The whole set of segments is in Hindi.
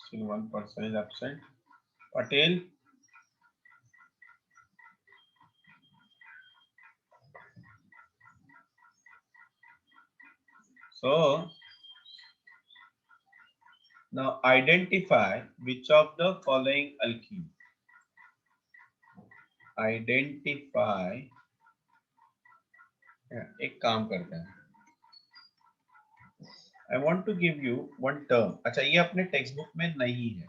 Still one person is absent. Patel. So now identify which of the following alkene. Identify. एक काम करते हैं. I want to give you one term. अच्छा ये अपने टेक्स्ट बुक में नहीं है.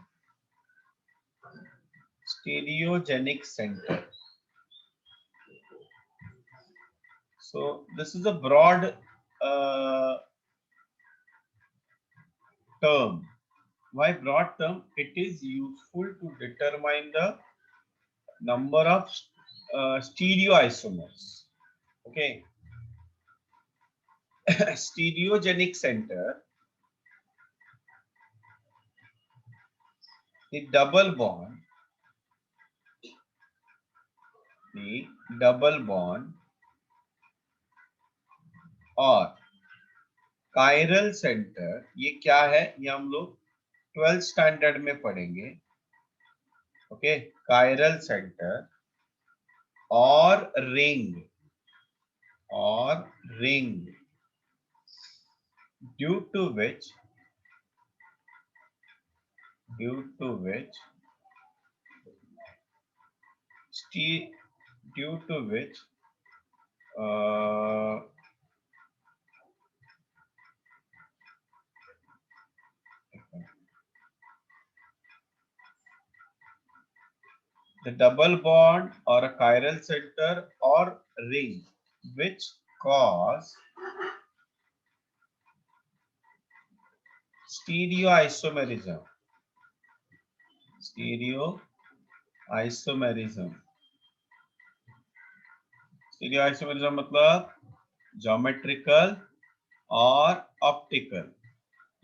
Stereogenic center. So this is a broad term. Why broad term? It is useful to determine the number of stereoisomers. Okay. Stereogenic center, the double bond और कायरल सेंटर, ये क्या है? ये हम लोग 12th स्टैंडर्ड में पढ़ेंगे. ओके. कायरल सेंटर और ring due to which the double bond or a chiral center or ring which cause stereoisomerism. Stereoisomerism मतलब ज्योमेट्रिकल और ऑप्टिकल.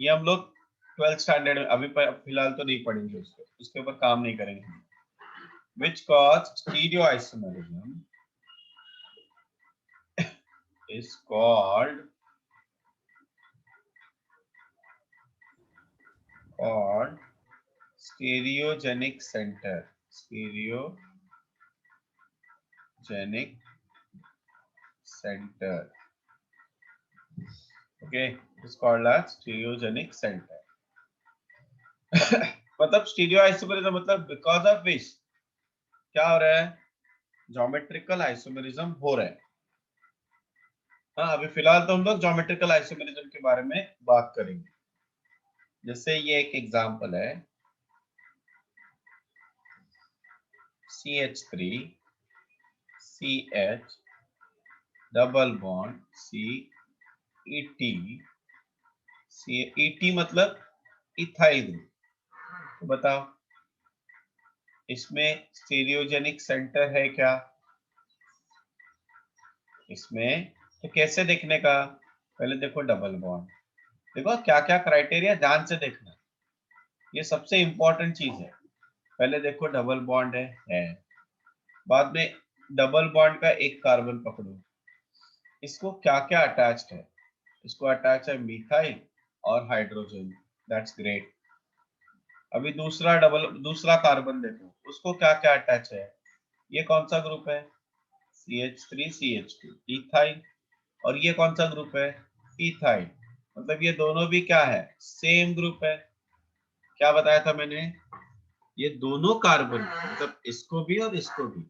ये हम लोग 12th स्टैंडर्ड में अभी फिलहाल तो नहीं पढ़ेंगे, उसके ऊपर काम नहीं करेंगे. Which cause stereoisomerism is called stereogenic center. Okay, it's called as stereogenic center. मतलब स्टीरियोआइसोमेरिज्म मतलब बिकॉज ऑफ विच क्या हो रहा है? ज्योमेट्रिकल आइसोमेरिज्म हो रहा है. हाँ, अभी फिलहाल तो हम लोग ज्योमेट्रिकल आइसोमेरिज्म के बारे में बात करेंगे. जैसे ये एक एग्जांपल है, CH3 CH double bond CET मतलब इथाइल. तो बताओ इसमें स्टीरियोजेनिक सेंटर है क्या? इसमें तो कैसे देखने का? पहले देखो डबल बॉन्ड. देखो क्या क्या क्राइटेरिया, ध्यान से देखना, ये सबसे इंपॉर्टेंट चीज है. पहले देखो डबल बॉन्ड है. बाद में डबल बॉन्ड का एक कार्बन पकड़ो, इसको क्या क्या अटैच्ड है? इसको अटैच है मिथाइल और हाइड्रोजन. That's great. अभी दूसरा कार्बन देखो, उसको क्या क्या अटैच है? ये कौन सा ग्रुप है? CH3 CH2 ethyl. और ये कौन सा ग्रुप है? इथाइल. मतलब ये दोनों भी क्या है? सेम ग्रुप है. क्या बताया था मैंने? ये दोनों कार्बन मतलब इसको भी और इसको भी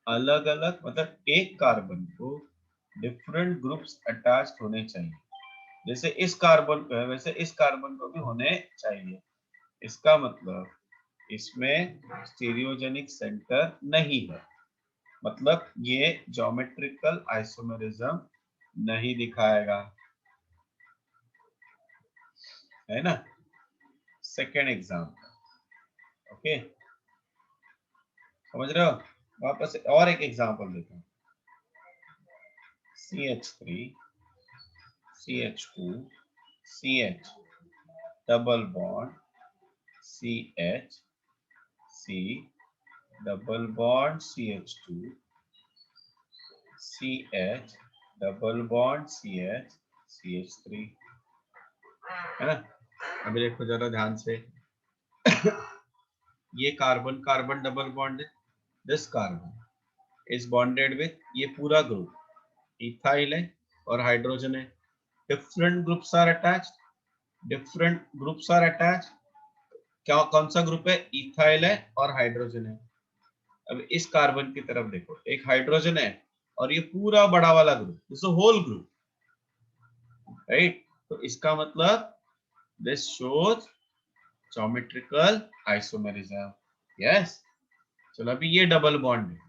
अलग अलग, मतलब एक कार्बन को डिफरेंट ग्रुप्स अटैच होने चाहिए. जैसे इस कार्बन को है वैसे इस कार्बन को भी होने चाहिए. इसका मतलब इसमें स्टीरियोजेनिक सेंटर नहीं है, मतलब ये ज्योमेट्रिकल आइसोमेरिज्म नहीं दिखाएगा, है ना. Second example. ओके, समझ रहे हो? वापस और एक एग्जांपल देता हूँ. CH3 CH2 CH double bond CH C double bond CH2 CH double bond CH CH3, है ना. अभी देखो जरा ध्यान से, ये कार्बन कार्बन डबल बॉन्ड है, this carbon is bonded with ये पूरा ग्रुप इथाइल है और हाइड्रोजन है, different groups are attached, different groups are attached, क्या कौन सा ग्रुप है, इथाइल है और हाइड्रोजन है। अब इस कार्बन की तरफ देखो, एक हाइड्रोजन है और ये पूरा बड़ा वाला group, this whole group, right. तो इसका मतलब this shows geometrical isomerism, yes. चलो अभी ये डबल बॉन्ड है,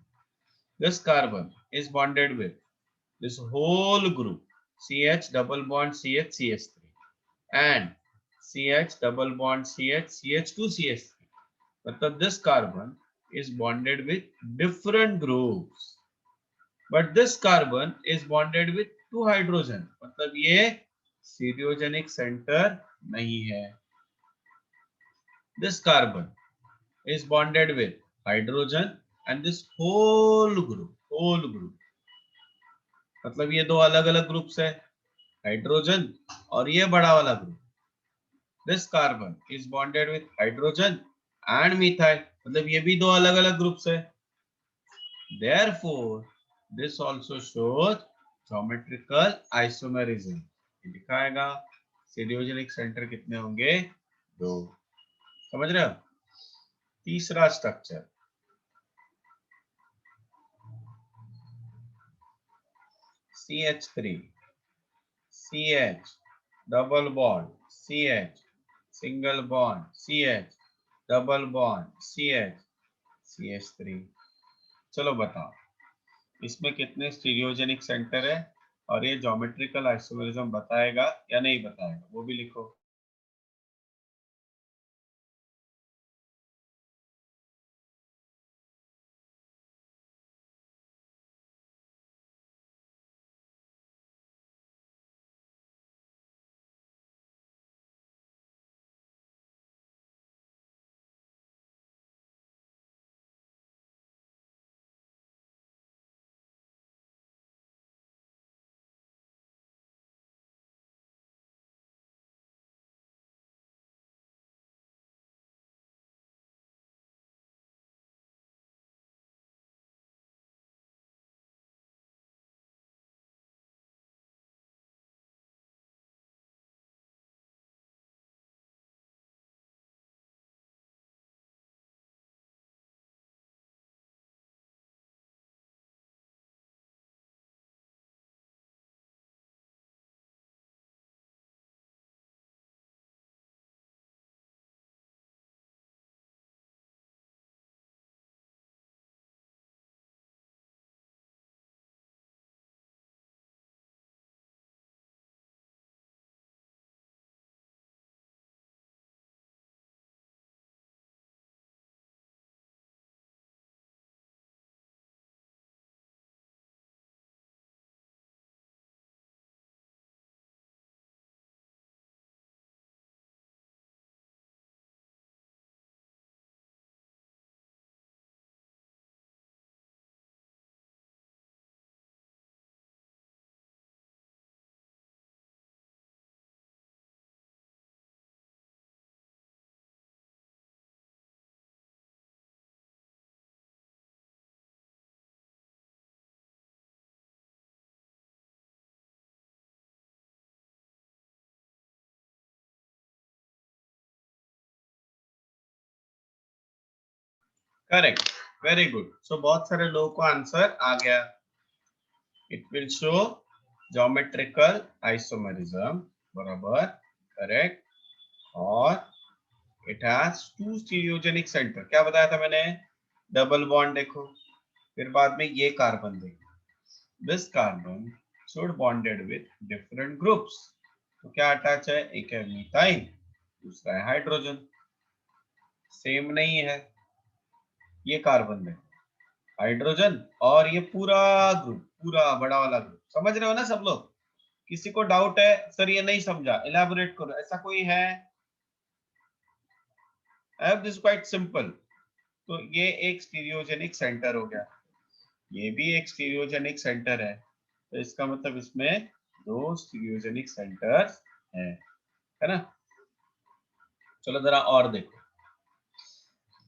this carbon is bonded with this whole group CH double bond CH CH3 and CH double bond CH CH2 CH3, मतलब this carbon is bonded with different groups but this carbon is bonded with two hydrogen, मतलब ये stereogenic center नहीं है। This carbon is bonded with hydrogen and this whole group मतलब ये दो अलग अलग ग्रुप्स है, हाइड्रोजन और ये बड़ा वाला group. This carbon is bonded with hydrogen and methyl, मतलब ये भी दो अलग अलग ग्रुप्स है। Therefore this also shows geometrical isomerism, दिखाएगा स्टीरियोजेनिक सेंटर कितने होंगे, दो। समझ रहे हो? तीसरा structure CH3 CH double bond CH single bond CH double bond CH CH3। चलो बताओ इसमें कितने स्टीरियोजेनिक सेंटर है और ये ज्योमेट्रिकल आइसोमेरिज्म बताएगा या नहीं बताएगा, वो भी लिखो। Correct, very good. सो बहुत सारे लोगों को आंसर आ गया। It will show geometrical isomerism, बराबर, करेक्ट। और it has two stereogenic centre, क्या बताया था मैंने, डबल बॉन्ड देखो, फिर बाद में ये कार्बन देखो, this carbon should bonded with different groups, तो क्या अटैच है, एक है मिथाइल, दूसरा है हाइड्रोजन, सेम नहीं है। ये कार्बन देखो, हाइड्रोजन और ये पूरा ग्रुप, पूरा बड़ा वाला ग्रुप, समझ रहे हो ना सब लोग? किसी को डाउट है सर ये नहीं समझा, इलेबोरेट करो, ऐसा कोई है? This quite simple. तो ये एक स्टीरियोजेनिक सेंटर हो गया, ये भी एक स्टीरियोजेनिक सेंटर है, तो इसका मतलब इसमें दो स्टीरियोजेनिक सेंटर्स हैं, है ना? चलो जरा और देखो,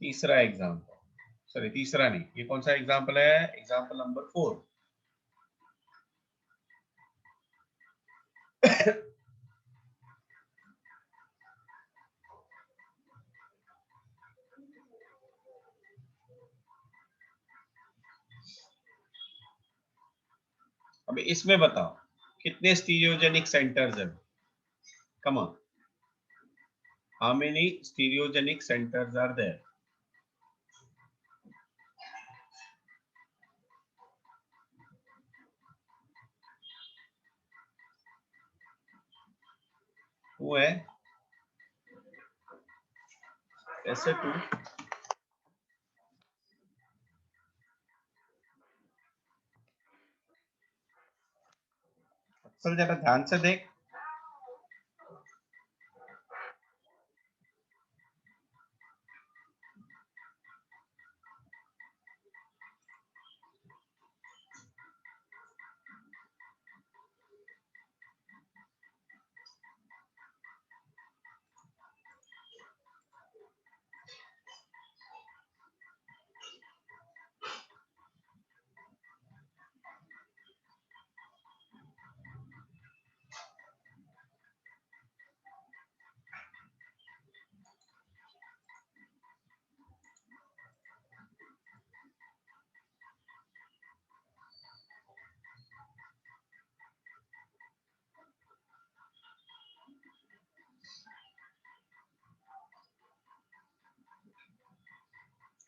तीसरा एग्जाम्पल, सॉरी तीसरा नहीं, ये कौन सा एग्जाम्पल है? Example number 4। अब इसमें बताओ कितने स्टीरियोजेनिक सेंटर्स हैं? Come on, how many stereogenic centres are there? वो है ऐसे टू। चल जरा ध्यान से देख।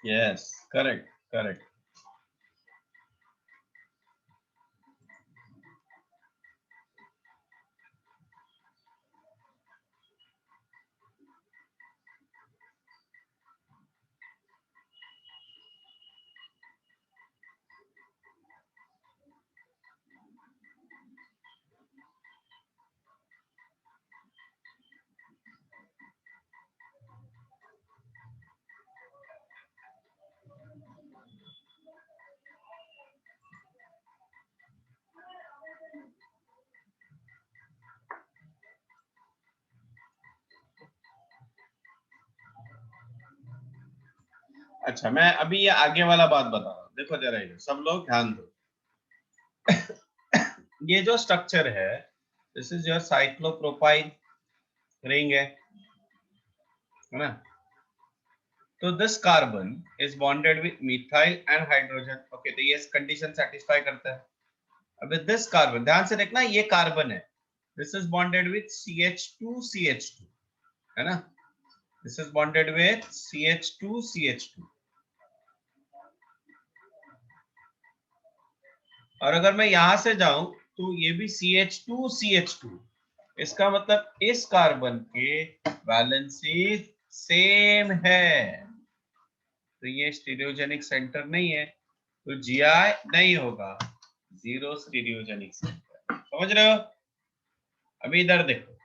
Yes, correct correct. अच्छा, मैं अभी ये आगे वाला बात बता रहा हूँ, देखो जरा, ये सब लोग ध्यान दो। ये जो स्ट्रक्चर है, this is your cyclopropyl ring है ना? तो this carbon is bonded with methyl and hydrogen. Okay, तो ये कंडीशन सेटिस्फाई करता है। अब दिस कार्बन, ध्यान से देखना, ये कार्बन है, this is bonded with CH2CH2, है ना? This is bonded with CH2CH2। और अगर मैं यहां से जाऊं तो ये भी CH2CH2, इसका मतलब इस कार्बन के वैलेंसी सेम है, तो ये स्टीरियोजेनिक सेंटर नहीं है, तो GI नहीं होगा, जीरो स्टीरियोजेनिक सेंटर। समझ रहे हो? अभी इधर देखो,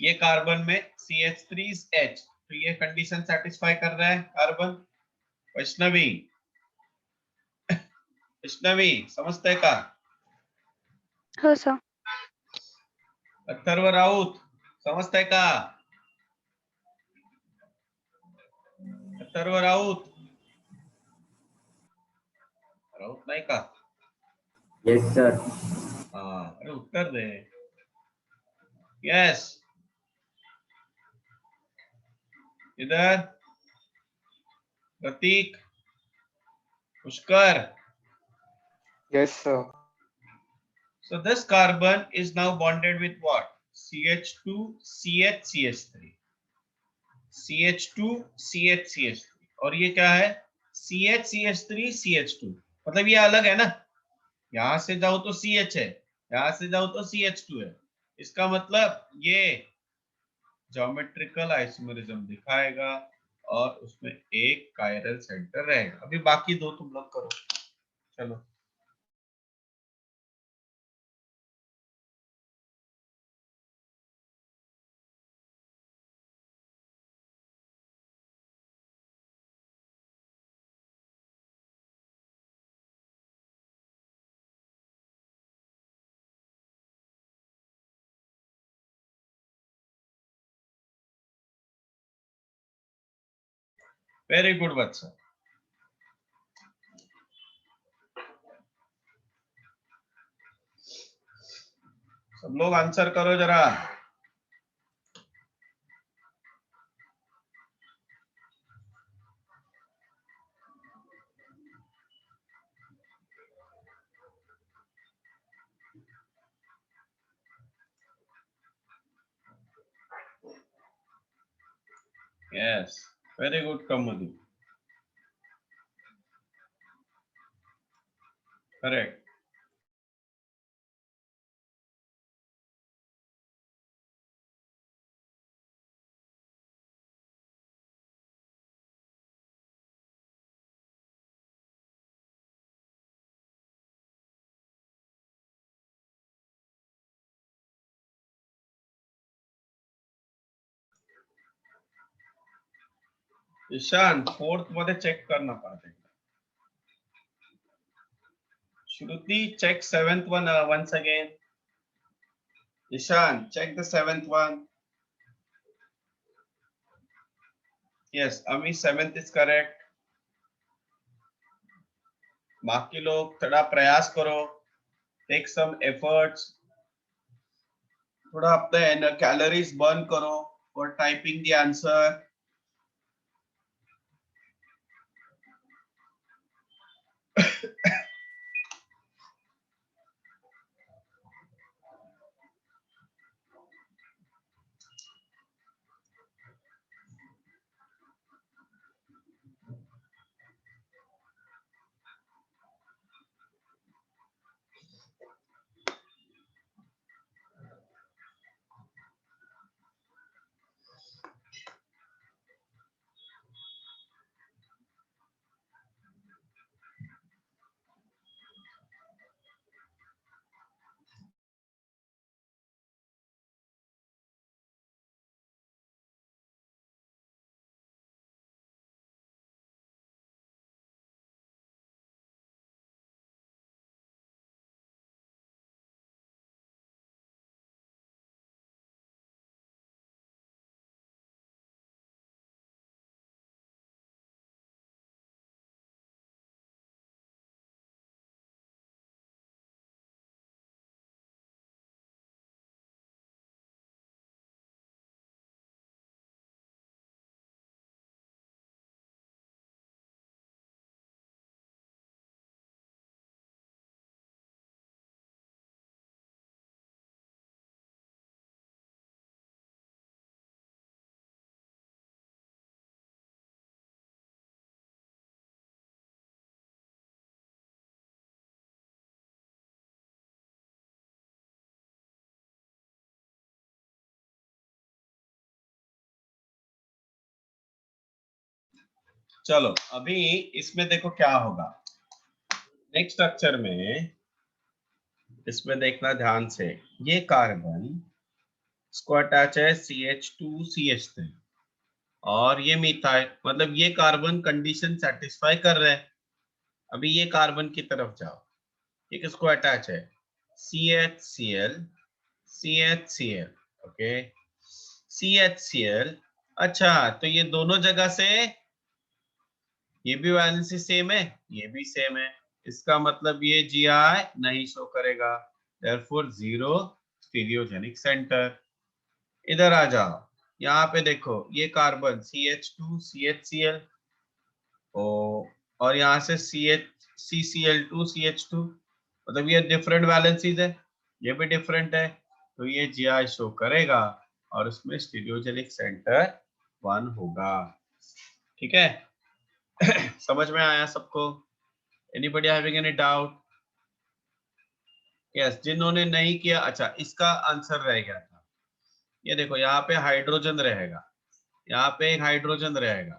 ये कार्बन में CH3H, तो ये कंडीशन सेटिस्फाई कर रहा है कार्बन। वैष्णवी, वैष्णवी समझते का? हो सर। अथर्व राउत समझते का? अथर्व राउत, राउत नाही का? Yes sir. हाँ, अरे उत्तर दे। यस, इधर प्रतीक, Pushkar. Yes, sir. So this carbon is now bonded with what? CH2CH3, CH2CH3, और ये क्या है? CH3CH2, मतलब ये अलग है ना? यहां से जाओ तो CH है, यहां से जाओ तो CH2 है, इसका मतलब ये ज्योमेट्रिकल आइसोमेरिज्म दिखाएगा और उसमें एक कायरल सेंटर रहेगा। अभी बाकी दो तुम लोग करो, चलो। वेरी गुड बच्चा। सब लोग आंसर करो जरा। Yes, very good Kamudi, correct. Ishan fourth मध्ये चेक करना पड़ता है। Shruti check seventh one once again. Ishan, check the seventh one. Yes, Ami, seventh is correct. बाकी लोग थोड़ा प्रयास करो, take some efforts, थोड़ा अपने कैलोरीज बर्न करो for typing the answer. चलो अभी इसमें देखो क्या होगा नेक्स्ट स्ट्रक्चर में, इसमें देखना ध्यान से। ये कार्बन इसको अटैच है CH2CH3 और ये मिथाइल, मतलब ये कार्बन कंडीशन सेटिस्फाई कर रहे हैं। अभी ये कार्बन की तरफ जाओ, ये किसको अटैच है CHCl CHCl, ओके CHCl। अच्छा तो ये दोनों जगह से ये भी वैलेंसी सेम है, ये भी सेम है, इसका मतलब ये Gi नहीं शो करेगा, देयरफॉर जीरो स्टीरियोजेनिक सेंटर। इधर आ जाओ, यहाँ पे देखो ये कार्बन CH2 CHCl और यहाँ से CCl2 CH2, मतलब ये डिफरेंट वैलेंसीज है, ये भी डिफरेंट है, तो ये Gi शो करेगा और उसमें स्टीरियोजेनिक सेंटर 1 होगा। ठीक है समझ में आया सबको? Anybody having any doubt? Yes, जिन्होंने नहीं किया, अच्छा इसका आंसर रह गया था। ये देखो यहाँ पे हाइड्रोजन रहेगा, यहाँ पे एक हाइड्रोजन रहेगा,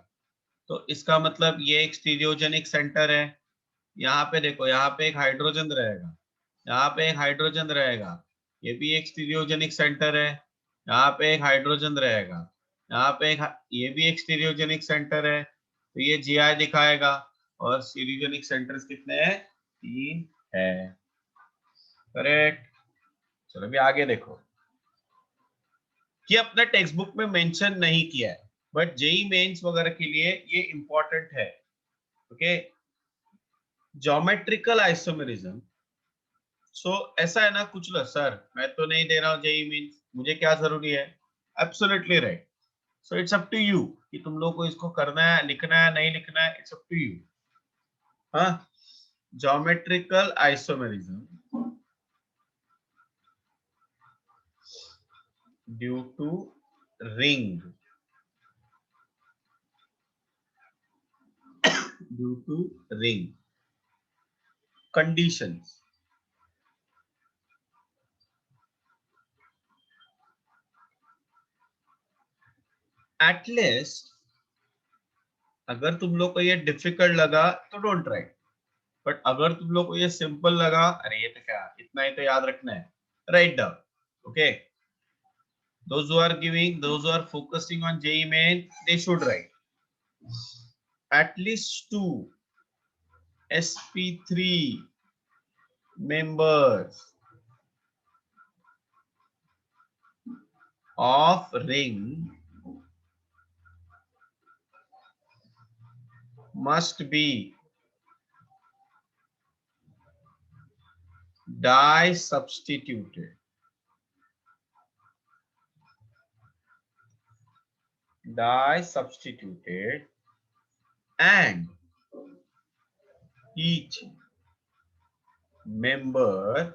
तो इसका मतलब ये एक स्टीरियोजेनिक सेंटर है। यहाँ पे देखो, यहाँ पे एक हाइड्रोजन रहेगा, यहाँ पे एक हाइड्रोजन रहेगा, ये भी एक स्टीरियोजेनिक सेंटर है। यहाँ पे एक हाइड्रोजन रहेगा, यहाँ पे ये भी एक स्टीरियोजेनिक सेंटर है, तो ये Gi दिखाएगा। और स्टीरियोजेनिक सेंटर्स कितने हैं? 3 है। करेक्ट। चलो अभी आगे देखो, कि अपने टेक्स्ट बुक में मेंशन नहीं किया है, बट जेई मेंस वगैरह के लिए ये इंपॉर्टेंट है। Okay, geometrical isomerism. सो ऐसा है ना, कुछ लो सर मैं तो नहीं दे रहा हूँ जेई मीन्स, मुझे क्या जरूरी है? Absolutely right. So it's up to you कि तुम लोग को इसको करना है, लिखना है, नहीं लिखना है, इट्स अप टू यू। हाँ, geometrical isomerism due to ring, due to ring conditions. At least अगर तुम लोग को ये डिफिकल्ट लगा तो डोंट राइट, बट अगर तुम लोग को ये सिंपल लगा, अरे ये तो क्या, इतना ही तो याद रखना है, write down. Okay, those who are focusing on JEE main, they should write at least 2 SP3 members of ring must be die substituted. Die substituted, and each member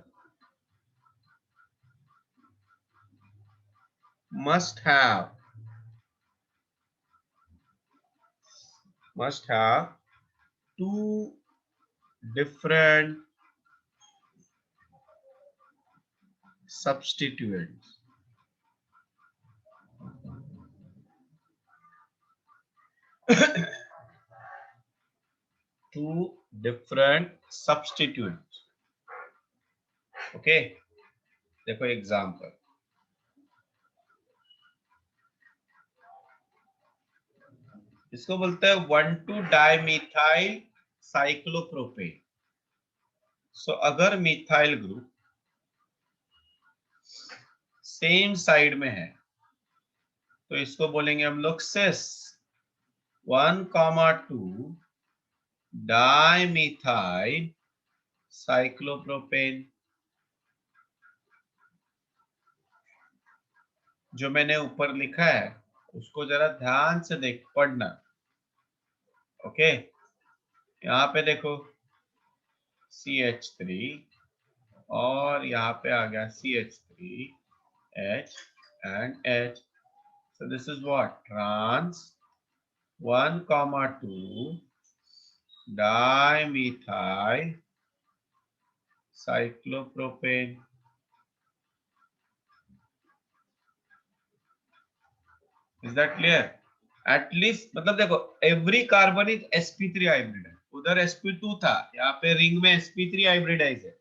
must have two different substituents. Two different substituents. Okay, देखो एग्जाम्पल, इसको बोलते हैं 1,2 डाइमिथाइल साइक्लोप्रोपेन। सो अगर मिथाइल ग्रुप सेम साइड में है तो इसको बोलेंगे हम लोग सिस 1,2 डाइमिथाइल साइक्लोप्रोपेन। जो मैंने ऊपर लिखा है उसको जरा ध्यान से देख पढ़ना। ओके, यहाँ पे देखो CH3 और यहाँ पे आ गया CH3H and H. So this is what? Trans 1,2 dimethyl cyclopropane. Is that clear? At least मतलब देखो every carbon is sp3 hybrid है, उधर sp2 था, यहाँ पे रिंग में sp3 हाइब्रिडाइज है।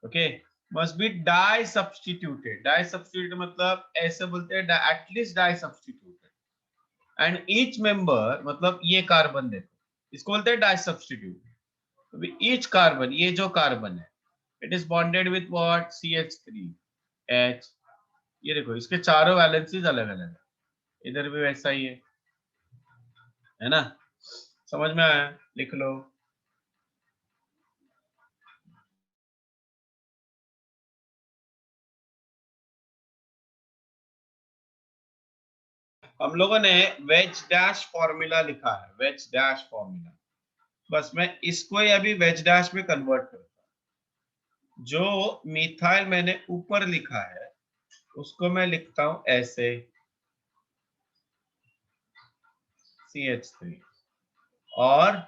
Okay, must be die substituted. Die substituted मतलब ऐसे बोलते हैं at least die substituted, and each member मतलब ये कार्बन देखो, इसको बोलते हैं die substitute। तो each कार्बन, ये जो कार्बन है, it is bonded with what? CH3H। ये देखो इसके चारों वैलेंसीज अलग अलग है, इधर भी वैसा ही है ना? समझ में आया? लिख लो। हम लोगों ने वेज डैश फॉर्मूला लिखा है, वेज डैश फॉर्मूला, बस मैं इसको ही अभी वेज डैश में कन्वर्ट करता हूं। जो मिथाइल मैंने ऊपर लिखा है उसको मैं लिखता हूं ऐसे CH3, और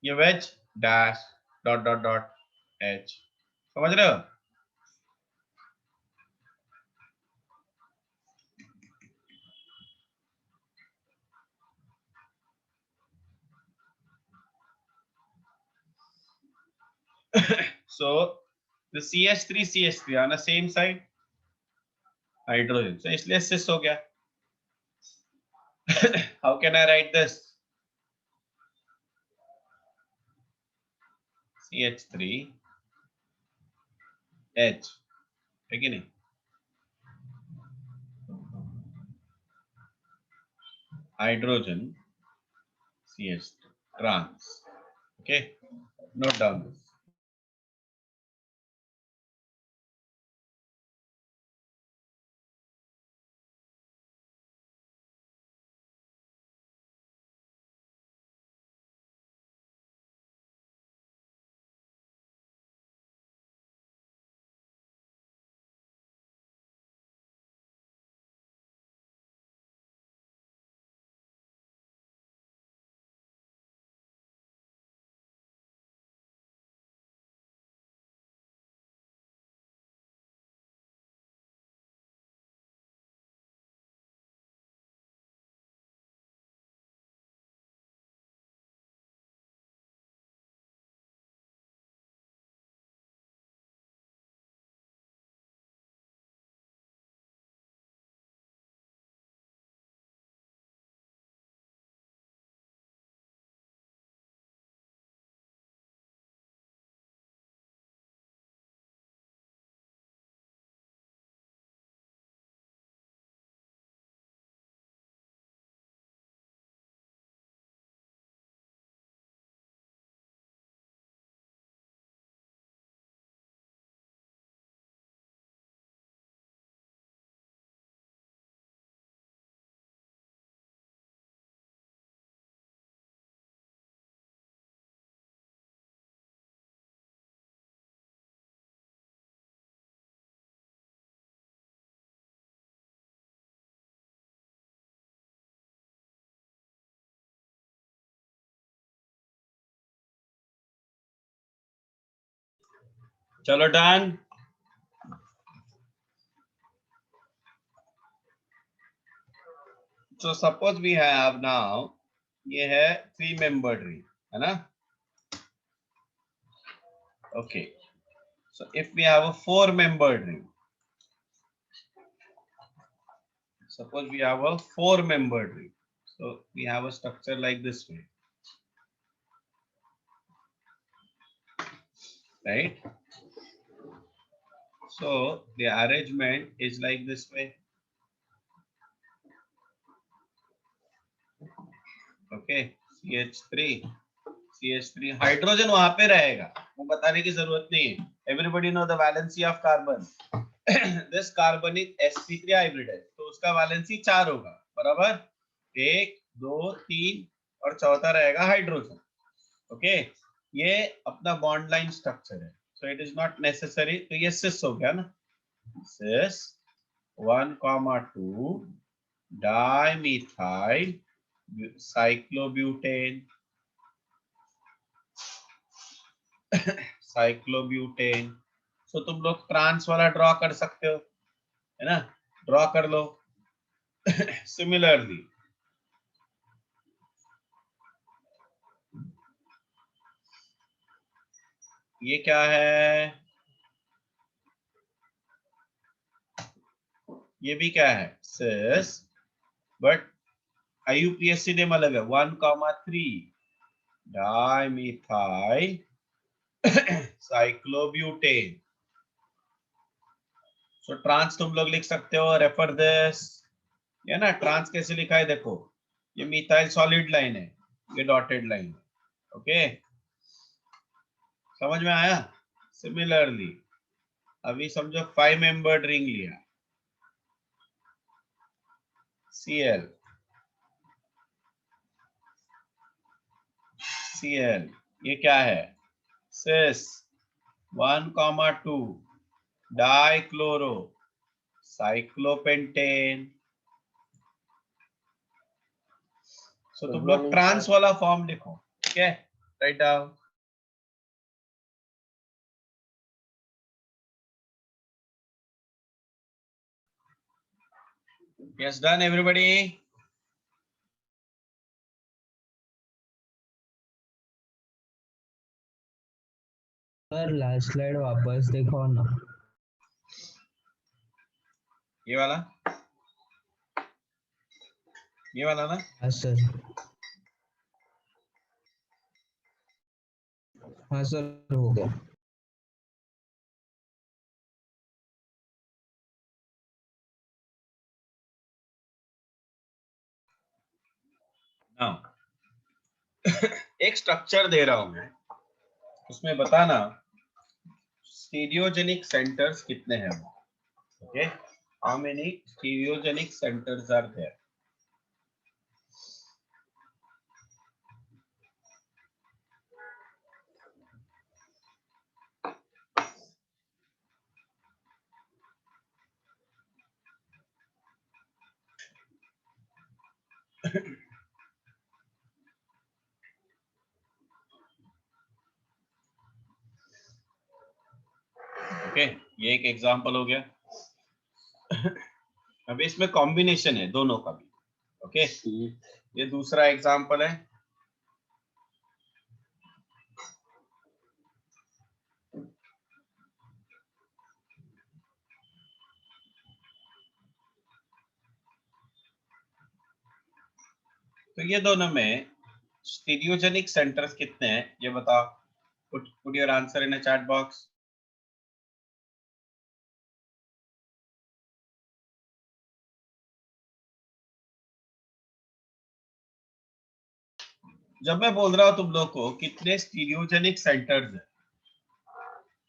ये veg dash dot dot dot H। समझ रहे हो? So the CH3 on the same side hydrogen, so इसलिए सिस हो गया। How can I write this? CH3H है कि नहीं? hydrogen CH3 trans. Okay, note down this. चलो done. So suppose we have now, ये है 3 membered ring, है ना? Okay. So if we have a 4 membered ring, suppose we have a 4 membered ring. So we have a structure like this way, right? So the arrangement is like this way. Okay, CH3 hydrogen वहां पे रहेगा, वो बताने की जरूरत नहीं है. Everybody know the valency of carbon. This carbon is sp3 hybrid है, तो उसका वैलेंसी 4 होगा, बराबर. 1 2 3 और चौथा रहेगा हाइड्रोजन. ओके, ये अपना बॉन्ड लाइन स्ट्रक्चर है. So it is not necessary. तो ये सिस हो गया ना, सिस 1,2 डाइमिथाइल साइक्लोब्यूटेन. साइक्लोब्यूटेन. सो तुम लोग ट्रांस वाला ड्रॉ कर सकते हो, है ना? ड्रॉ कर लो. सिमिलरली ये क्या है? ये भी क्या है? सिस, बट IUPAC नेम अलग है. 1,3 डाइमिथाइल साइक्लोब्यूटेन. सो ट्रांस तुम लोग लिख सकते हो, रेफर दिस. ये ना ट्रांस कैसे लिखा है देखो, ये मिथाइल सॉलिड लाइन है, ये डॉटेड लाइन है. ओके, समझ में आया? सिमिलरली अभी समझो 5 मेंबर्ड रिंग लिया, Cl ये क्या है? सिस 1,2 डाइक्लोरो साइक्लोपेंटेन. सो तुम लोग ट्रांस वाला फॉर्म लिखो. ठीक है, write down. Yes, done everybody. Sir last slide वापस देखो ना. ये वाला ना? हाँ सर. हाँ सर, हो गया. नाउ एक स्ट्रक्चर दे रहा हूं मैं, उसमें बताना स्टीरियोजेनिक सेंटर्स कितने हैं। Okay, how many stereogenic centres are there. Okay, ये एक एग्जांपल हो गया। अभी इसमें कॉम्बिनेशन है दोनों का भी। ओके, ये दूसरा एग्जांपल है। तो ये दोनों में स्टीरियोजेनिक सेंटर्स कितने हैं ये बताओ। Put your answer in a chat box. जब मैं बोल रहा हूं तुम लोग को कितने स्टीरियोजेनिक सेंटर्स है,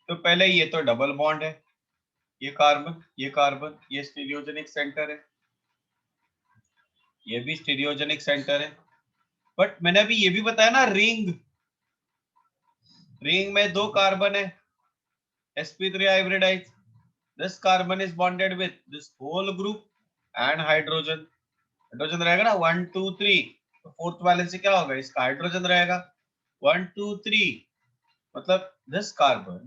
तो पहले ये तो डबल बॉन्ड है, ये कार्बन ये कार्बन, ये स्टीरियोजेनिक सेंटर है, ये भी स्टीरियोजेनिक सेंटर है। बट मैंने अभी ये भी बताया ना, रिंग, रिंग में दो कार्बन है, sp3 hybridized, this carbon is bonded with this whole group and hydrogen, hydrogen रहेगा ना 1 2 3, तो फोर्थ वैलेंसी क्या होगा, इसका हाइड्रोजन रहेगा 1 2 3, मतलब this carbon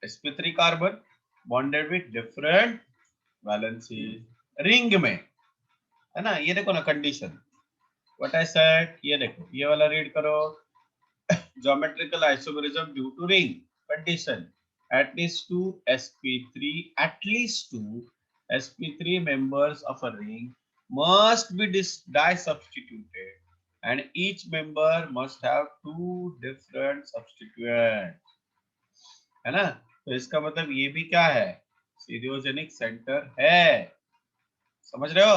sp3 carbon bonded with different valency ring में, है ना। ये देखो ना कंडीशन, व्हाट आई सेड, ये देखो ये वाला रीड करो, geometrical isomerism due to ring condition, at least two sp3 members of a ring must be disubstituted and each member must have two different substituents, है ना। तो इसका मतलब ये भी क्या है, स्टीरियोजेनिक सेंटर है, समझ रहे हो।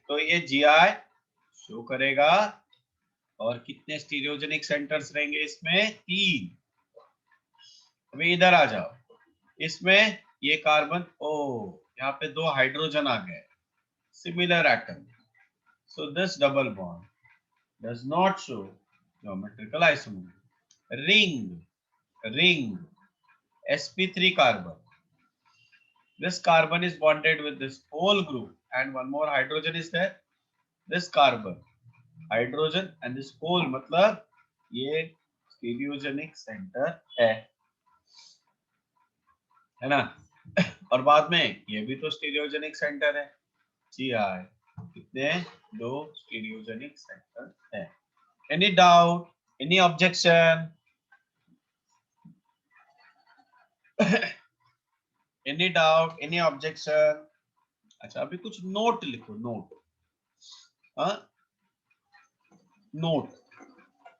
तो ये GI शो करेगा, और कितने स्टीरियोजेनिक सेंटर्स रहेंगे इसमें, 3। अभी इधर आ जाओ, इसमें ये कार्बन, ओ यहाँ पे दो हाइड्रोजन आ गए, similar atom, so this double bond does not show geometrical isomer. Ring sp3 carbon, this carbon is bonded with this whole group and one more hydrogen is there, this carbon hydrogen and this whole, मतलब ये स्टीरियोजेनिक सेंटर है ना। और बाद में ये भी तो स्टीरियोजेनिक सेंटर है, GI कितने, 2 स्टीरियोजेनिक सेंटर है। Any doubt, any objection, any doubt, any objection. अच्छा, अभी कुछ नोट लिखो, नोट, हाँ नोट,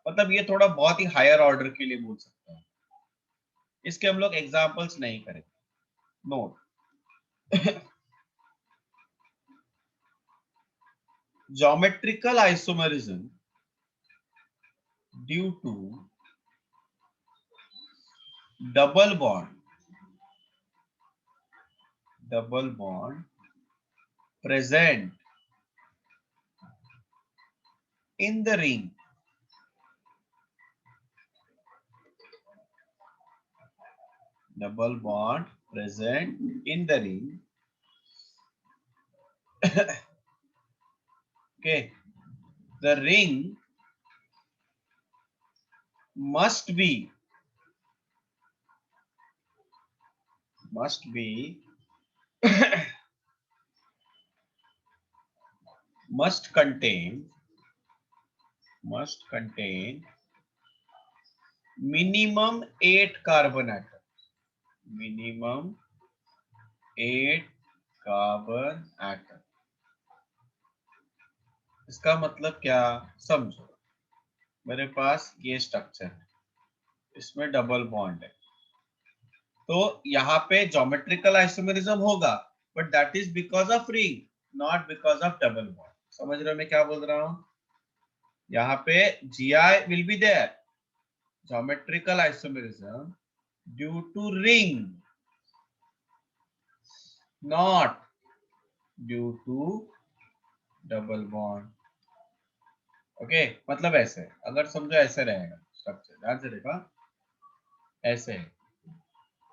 मतलब ये थोड़ा बहुत ही हायर ऑर्डर के लिए बोल सकते हैं, इसके हम लोग एग्जांपल्स नहीं करेंगे। Note, geometrical isomerism due to double bond present in the ring, double bond present in the ring, okay, the ring must be must contain minimum 8 carbon atoms, minimum 8 carbon atom। इसका मतलब क्या, समझो, मेरे पास ये स्ट्रक्चर है, इसमें डबल बॉन्ड है, तो यहाँ पे ज्योमेट्रिकल आइसोमेरिज्म होगा, but that is because of ring, not because of double bond. समझ रहे हो मैं क्या बोल रहा हूं? यहाँ पे GI will be there, geometrical isomerism due to ring, not due to double bond. Okay, मतलब ऐसे, अगर समझो ऐसे रहेगा स्ट्रक्चर, ध्यान से देखा, ऐसे है,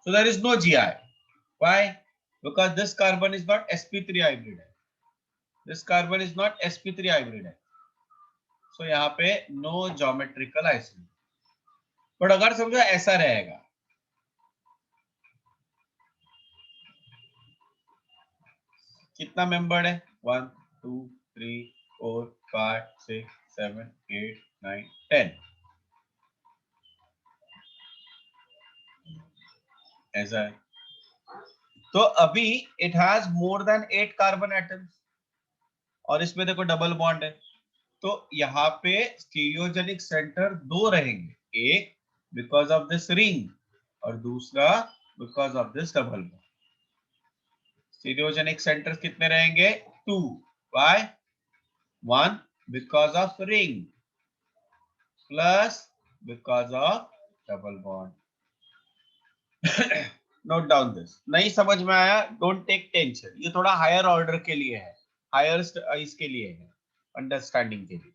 so there is no GI. Why? Because this carbon is not sp3 hybrid है, this carbon is not sp3 hybrid है, so यहाँ पे no geometrical isomer. बट अगर समझो ऐसा रहेगा, कितना मेंबर्ड है, 1 2 3 4 5 6 7 8 9 10, ऐसा है। तो अभी it has more than 8 carbon atoms, और इसमें देखो डबल बॉन्ड है, तो यहाँ पे स्टीरियोजेनिक सेंटर दो रहेंगे, एक बिकॉज ऑफ दिस रिंग और दूसरा because of this double bond. Stereogenic centre कितने रहेंगे, 2, why, 1 because of ring plus because of double bond. Note down this, नहीं समझ में आया डोंट टेक टेंशन, ये थोड़ा हायर ऑर्डर के लिए है, हायर इसके लिए है, अंडरस्टैंडिंग के लिए।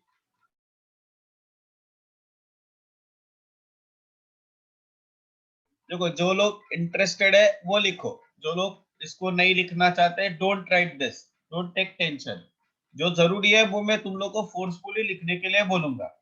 देखो जो लोग इंटरेस्टेड है वो लिखो, जो लोग इसको नहीं लिखना चाहते don't write this, don't take tension, जो जरूरी है वो मैं तुम लोग को फोर्सफुली लिखने के लिए बोलूंगा।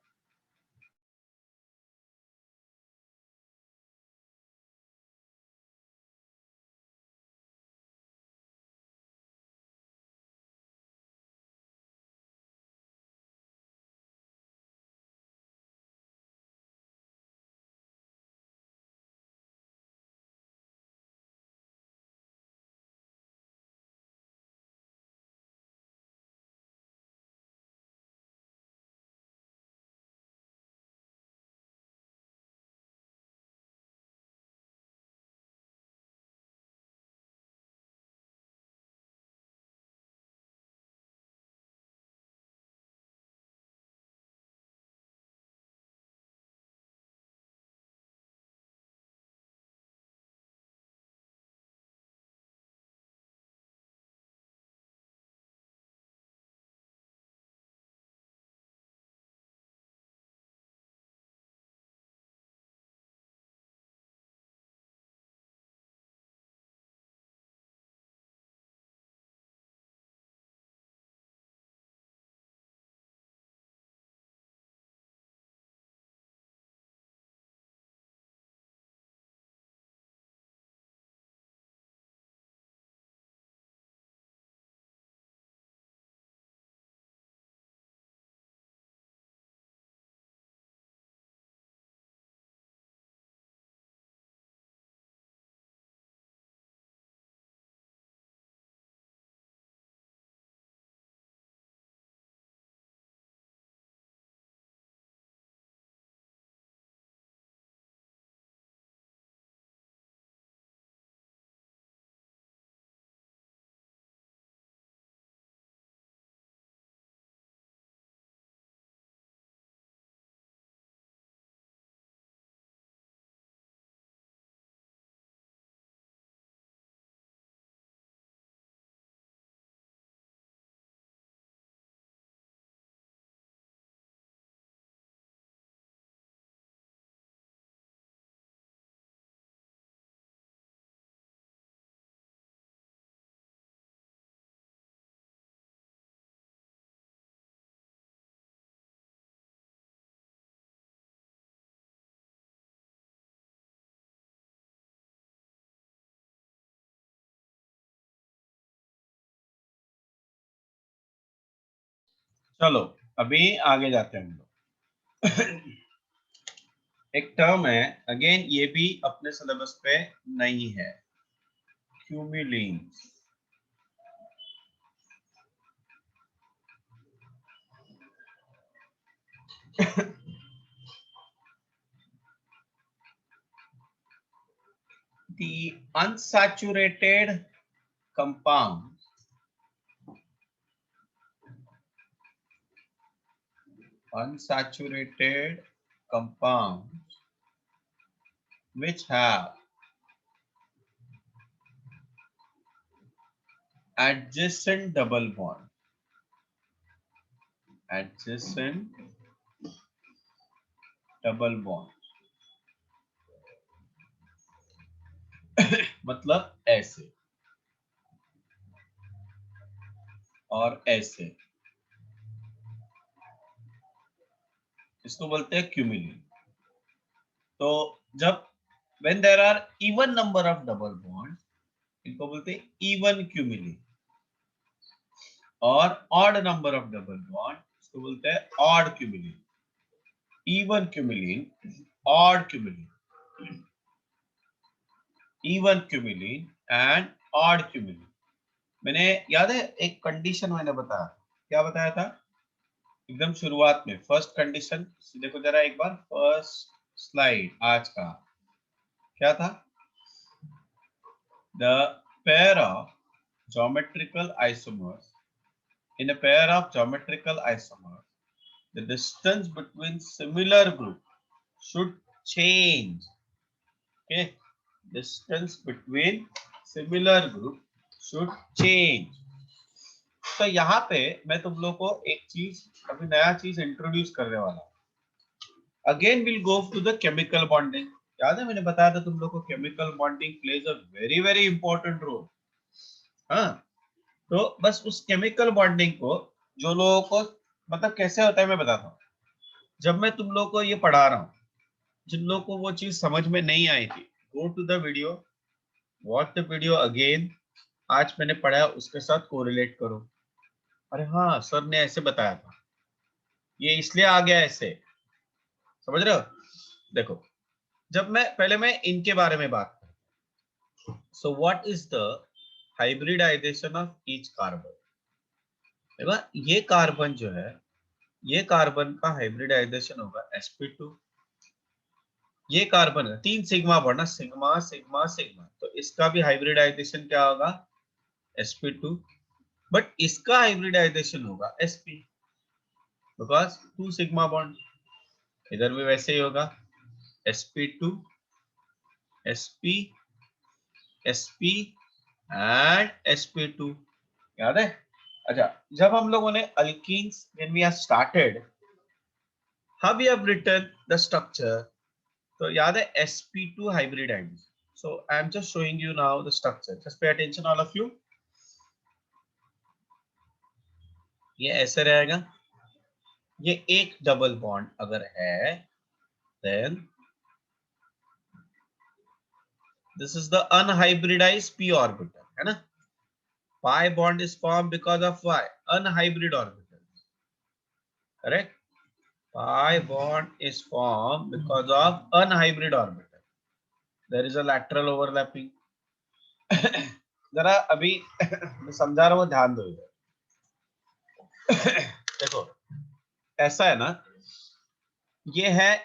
चलो अभी आगे जाते हैं हम लोग। एक टर्म है, अगेन ये भी अपने सिलेबस पे नहीं है, क्यूमिलीन। The unsaturated compound unsaturated compounds which have adjacent double bond. Adjacent double bond मतलब ऐसे और ऐसे, इसको बोलते हैं क्यूमिलिन। तो जब when there are even number of double bonds, इनको बोलते हैं even क्यूमिलिन, और odd number of double bond इसको बोलते हैं odd cumulene. even cumulene, odd cumulene, even cumulene and odd cumulene. मैंने याद है एक कंडीशन मैंने बताया, क्या बताया था एकदम शुरुआत में? फर्स्ट कंडीशन देखो जरा एक बार, फर्स्ट स्लाइड आज का क्या था? The pair of geometrical isomers, in a pair of geometrical isomers, the distance between similar group should change. Okay, distance between similar group should change. तो यहाँ पे मैं तुम लोग को एक चीज, अभी नया चीज इंट्रोड्यूस करने वाला हूँ। Again will go to the chemical bonding. याद है मैंने बताया था तुम लोग को chemical bonding plays a very very important role. हाँ, तो बस उस केमिकल बॉन्डिंग को जो लोगों को मतलब कैसे होता है मैं बताता हूँ। जब मैं तुम लोग को ये पढ़ा रहा हूँ, जिन लोगों को वो चीज समझ में नहीं आई थी, go to the video, watch the video again. आज मैंने पढ़ाया उसके साथ कोरिलेट करो। अरे हाँ, सर ने ऐसे बताया था, ये इसलिए आ गया ऐसे, समझ रहे हो? देखो, जब मैं इनके बारे में बात करूं, so what is the hybridisation of each carbon. देखो ये कार्बन जो है, ये कार्बन का हाइब्रिडाइजेशन होगा sp2। ये कार्बन है, 3 sigma bond, sigma sigma sigma, तो इसका भी हाइब्रिडाइजेशन क्या होगा? sp2। बट इसका हाइब्रिडाइजेशन होगा sp, बिकॉज 2 सिग्मा बॉन्ड। इधर भी वैसे ही होगा, sp2 sp sp and sp2। याद है? अच्छा, जब हम लोगों ने alkenes when we have started, how we have written the structure, तो याद है sp2 hybridisation. So I am just showing you now the structure, just pay attention all of you. ये ऐसे रहेगा, ये एक डबल बॉन्ड अगर है, then this is the unhybridised p orbital, है ना? pi bond is formed because of y, unhybrid orbital, correct? Pi bond is formed because of unhybrid orbital. There is a lateral overlapping. जरा अभी मैं समझा रहा हूँ, ध्यान दो इधर। देखो ऐसा है ना, ये है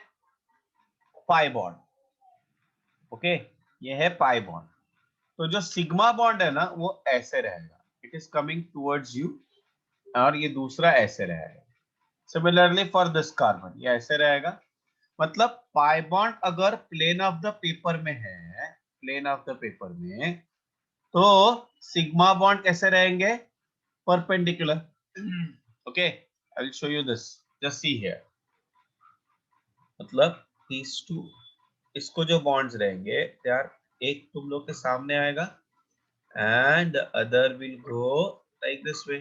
पाई बॉन्ड, ओके, ये है पाई बॉन्ड। तो जो सिग्मा बॉन्ड है ना वो ऐसे रहेगा, it is coming towards you, और ये दूसरा ऐसे रहेगा। सिमिलरली फॉर दिस कार्बन, ये ऐसे रहेगा। मतलब पाई बॉन्ड अगर प्लेन ऑफ द पेपर में है, प्लेन ऑफ द पेपर में, तो सिग्मा बॉन्ड कैसे रहेंगे? Perpendicular. Okay, I will show you this, just see here. मतलब these two, इसको जो बॉन्ड्स रहेंगे यार, एक तुम लोग के सामने आएगा and other will go like this वे।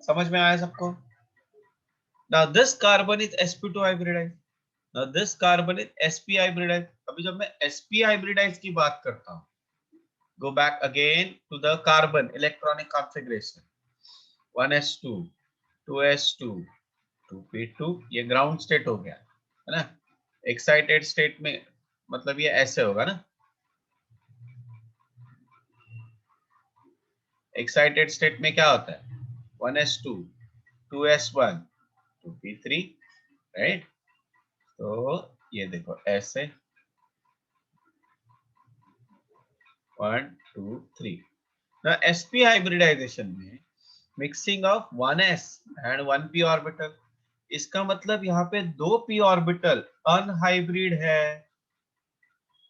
समझ में आया सबको? Now this carbon is sp2 hybridized. Now this carbon is sp hybridized. अभी जब मैं sp hybridized की बात करता हूँ, go back again to the carbon electronic configuration, 1s2 2s2 2p2, ये ग्राउंड स्टेट हो गया, है ना? एक्साइटेड स्टेट में मतलब ये ऐसे होगा ना, एक्साइटेड स्टेट में क्या होता है? 1s2 2s1 2p3, right? तो ये देखो ऐसे 1 2 3। Now sp hybridization में mixing of 1s and 1p orbital, इसका मतलब यहाँ पे दो p ऑर्बिटल अनहाइब्रिड है।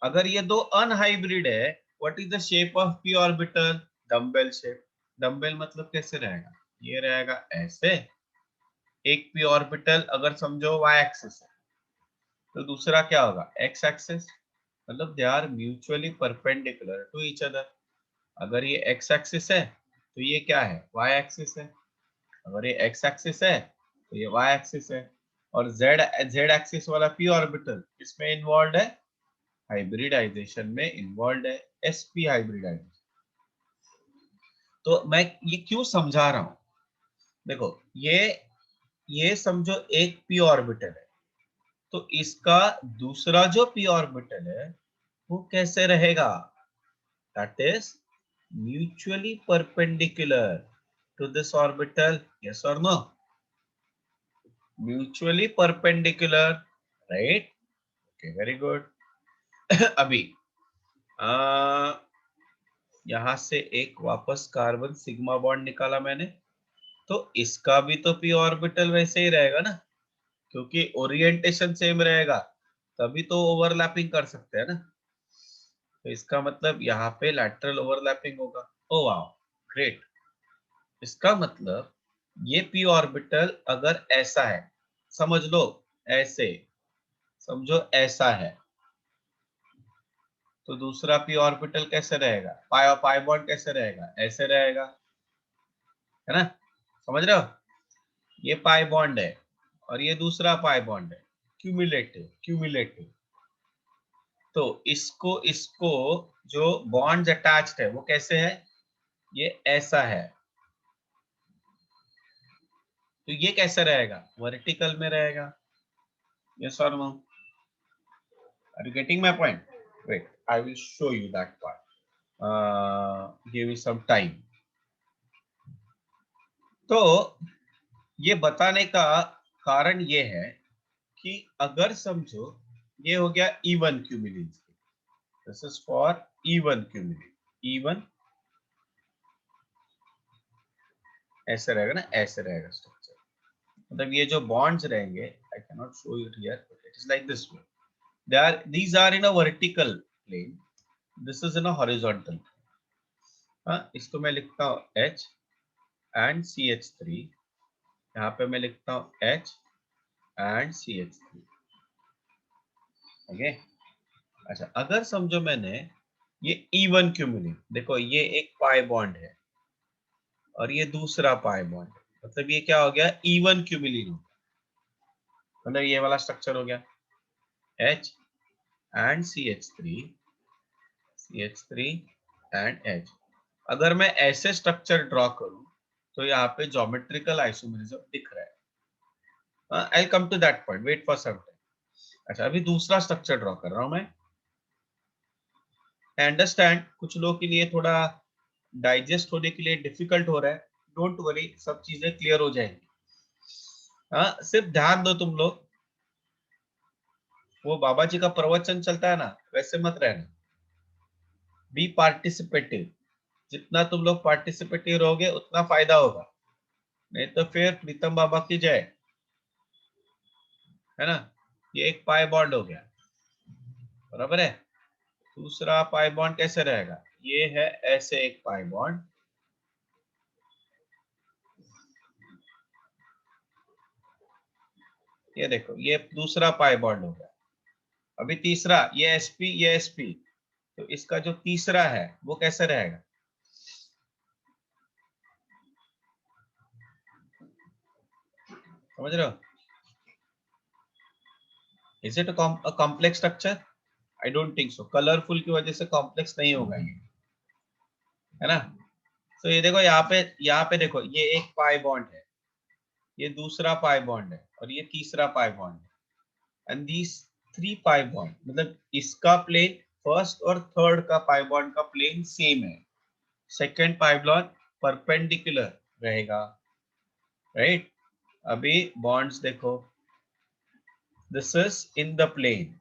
अगर ये दो अनहाइब्रिड है, what is the shape of p orbital? Dumbbell shape. Dumbbell मतलब कैसे रहेगा? ये रहेगा ऐसे। एक p ऑर्बिटल अगर समझो y एक्सिस है, तो दूसरा क्या होगा? x axis. मतलब they are mutually perpendicular to each other. अगर ये x एक्सिस है तो ये क्या है? y एक्सिस है। अगर ये x एक्सिस है तो ये y एक्सिस है। और z एक्सिस वाला p ऑर्बिटल इसमें इन्वॉल्व है, हाइब्रिडाइजेशन में इन्वॉल्व है, sp हाइब्रिडाइजेशन। तो मैं ये क्यों समझा रहा हूं? देखो, ये समझो एक p ऑर्बिटल है, तो इसका दूसरा जो p ऑर्बिटल है वो कैसे रहेगा? That is mutually perpendicular to this orbital. Yes और no? Mutually perpendicular, right? Okay, very good. अभी यहां से एक वापस कार्बन सिग्मा बॉन्ड निकाला मैंने, तो इसका भी तो p ऑर्बिटल वैसे ही रहेगा ना, क्योंकि ओरिएंटेशन सेम रहेगा, तभी तो ओवरलैपिंग कर सकते हैं ना। तो इसका मतलब यहाँ पे लैटरल ओवरलैपिंग होगा। Oh wow, great. इसका मतलब ये p ऑर्बिटल अगर ऐसा है, समझ लो ऐसे, समझो ऐसा है, तो दूसरा p ऑर्बिटल कैसे रहेगा? पाई बॉन्ड कैसे रहेगा? ऐसे रहेगा, है ना? समझ रहे हो? ये पाई बॉन्ड है और ये दूसरा पाई बॉन्ड है, क्यूमुलेटिव क्यूमुलेटिव। तो इसको इसको जो बॉन्ड्स अटैच्ड है वो कैसे है? ये ऐसा है। तो ये कैसे रहेगा? वर्टिकल में रहेगा। यस और no? Are you getting my point? Wait, I will show you that part. Give me some time. तो ये बताने का कारण ये है कि अगर समझो ये हो गया E1 cumulene, this is for E1 cumulene. E1 ऐसे रहेगा ना, ऐसे रहेगा स्ट्रक्चर। मतलब ये जो बॉन्ड्स रहेंगे, I can not show it here, it is like this way. these are in a vertical plane, this is in a horizontal plane. हाँ, इसको मैं लिखता हूँ H and CH3, यहाँ पे मैं लिखता हूँ H and CH3। ओके, अच्छा, अगर समझो मैंने ये E1 क्यूमुलिन, देखो ये एक पाई बॉन्ड है और ये दूसरा पाई बॉन्ड है, मतलब ये क्या हो गया? E1 क्यूमुलिन हो गया। मतलब ये वाला स्ट्रक्चर हो गया H and CH3 and H। अगर मैं ऐसे स्ट्रक्चर ड्रॉ करूं तो यहाँ पे ज्योमेट्रिकल आइसोमेरिज्म दिख रहा है। I come to that point, wait for some time. अच्छा, अभी दूसरा स्ट्रक्चर ड्रॉ कर रहा हूं मैं। आई अंडरस्टैंड कुछ लोगों के लिए थोड़ा डाइजेस्ट होने के लिए डिफिकल्ट हो रहा है, डोंट वरी, सब चीजें क्लियर हो जाएंगी। हाँ, सिर्फ ध्यान दो तुम लोग, वो बाबा जी का प्रवचन चलता है ना, वैसे मत रहना। Be participative. जितना तुम लोग पार्टिसिपेटिव रहोगे उतना फायदा होगा, नहीं तो फिर प्रीतम बाबा की जय, है ना? ये एक पाई बॉन्ड हो गया, बराबर है। दूसरा पाई बॉन्ड कैसे रहेगा? ये है ऐसे एक पाई बॉन्ड, ये देखो ये दूसरा पाई बॉन्ड हो गया। अभी तीसरा, ये sp ये sp, तो इसका जो तीसरा है वो कैसे रहेगा? समझ रहे हो? Is it a complex structure? I don't think so, colourful की वजह से कॉम्प्लेक्स नहीं होगा ये, है ना? तो ये देखो यहाँ पे देखो, ये एक पाई बॉन्ड है, ये दूसरा पाई बॉन्ड है और ये तीसरा पाई बॉन्ड है। एंड दीस 3 पाई बॉन्ड, मतलब इसका प्लेन, फर्स्ट और थर्ड का पाई बॉन्ड का प्लेन सेम है, सेकेंड पाई बॉन्ड परपेंडिकुलर रहेगा, राइट? अभी बॉन्ड्स देखो, this is in the plane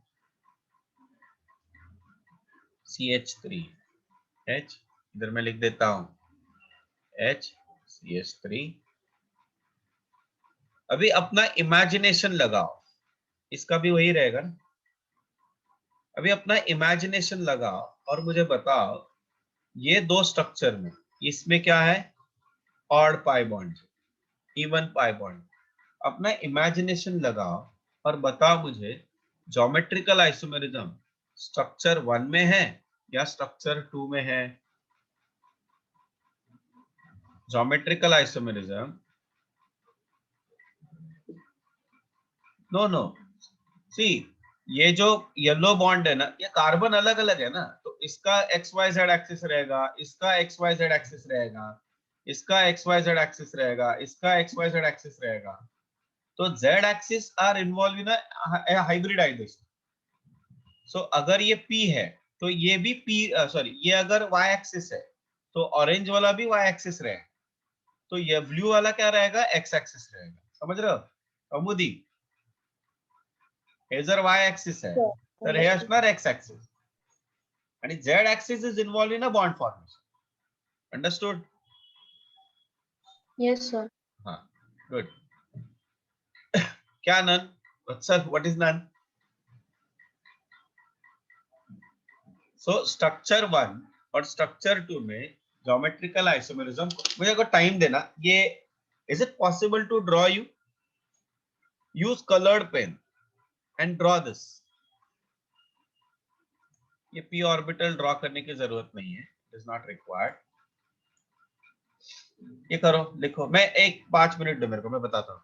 CH3 H, इधर मैं लिख देता हूं H CH3, अभी अपना इमेजिनेशन लगाओ, इसका भी वही रहेगा ना। अभी अपना इमेजिनेशन लगाओ और मुझे बताओ, ये दो स्ट्रक्चर में इसमें क्या है, odd pi bond, even pi bond. अपना इमेजिनेशन लगाओ और बताओ मुझे ज्योमेट्रिकल आइसोमेरिज्म स्ट्रक्चर 1 में है या स्ट्रक्चर 2 में है। ज्योमेट्रिकल आइसोमेरिज्म, नो सी, ये जो येलो बॉन्ड है ना, ये कार्बन अलग अलग है ना, तो इसका एक्स वाई जेड एक्सिस रहेगा, इसका एक्स वाई जेड एक्सिस रहेगा, इसका एक्स वाई जेड एक्सिस रहेगा, इसका एक्स वाई जेड एक्सिस रहेगा। तो Z axis are involved in hybridization. So अगर ये P है तो ये भी P, सॉरी, ये अगर y एक्सिस है तो ऑरेंज वाला भी y एक्सिस रहेगा, तो ये ब्लू वाला क्या रहेगा, x एक्सिस रहेगा। समझ रहे हो अमुदी? हे जर y एक्सिस है तर हे असणार x एक्सिस, आणि z axis is involve in a bond formation. Understood? Yes, sir. हाँ, गुड. क्या none? Sir what is none? So structure 1 और स्ट्रक्चर 2 में ज्योमेट्रिकल आइसोमेरिज्म, मुझे को टाइम देना, ये is it possible to draw, you use coloured pen and draw this. ये p ऑर्बिटल ड्रॉ करने की जरूरत नहीं है, इट इज नॉट रिक्वायर्ड. ये करो, लिखो. मैं एक 5 मिनट दो मेरे को, मैं बताता हूँ.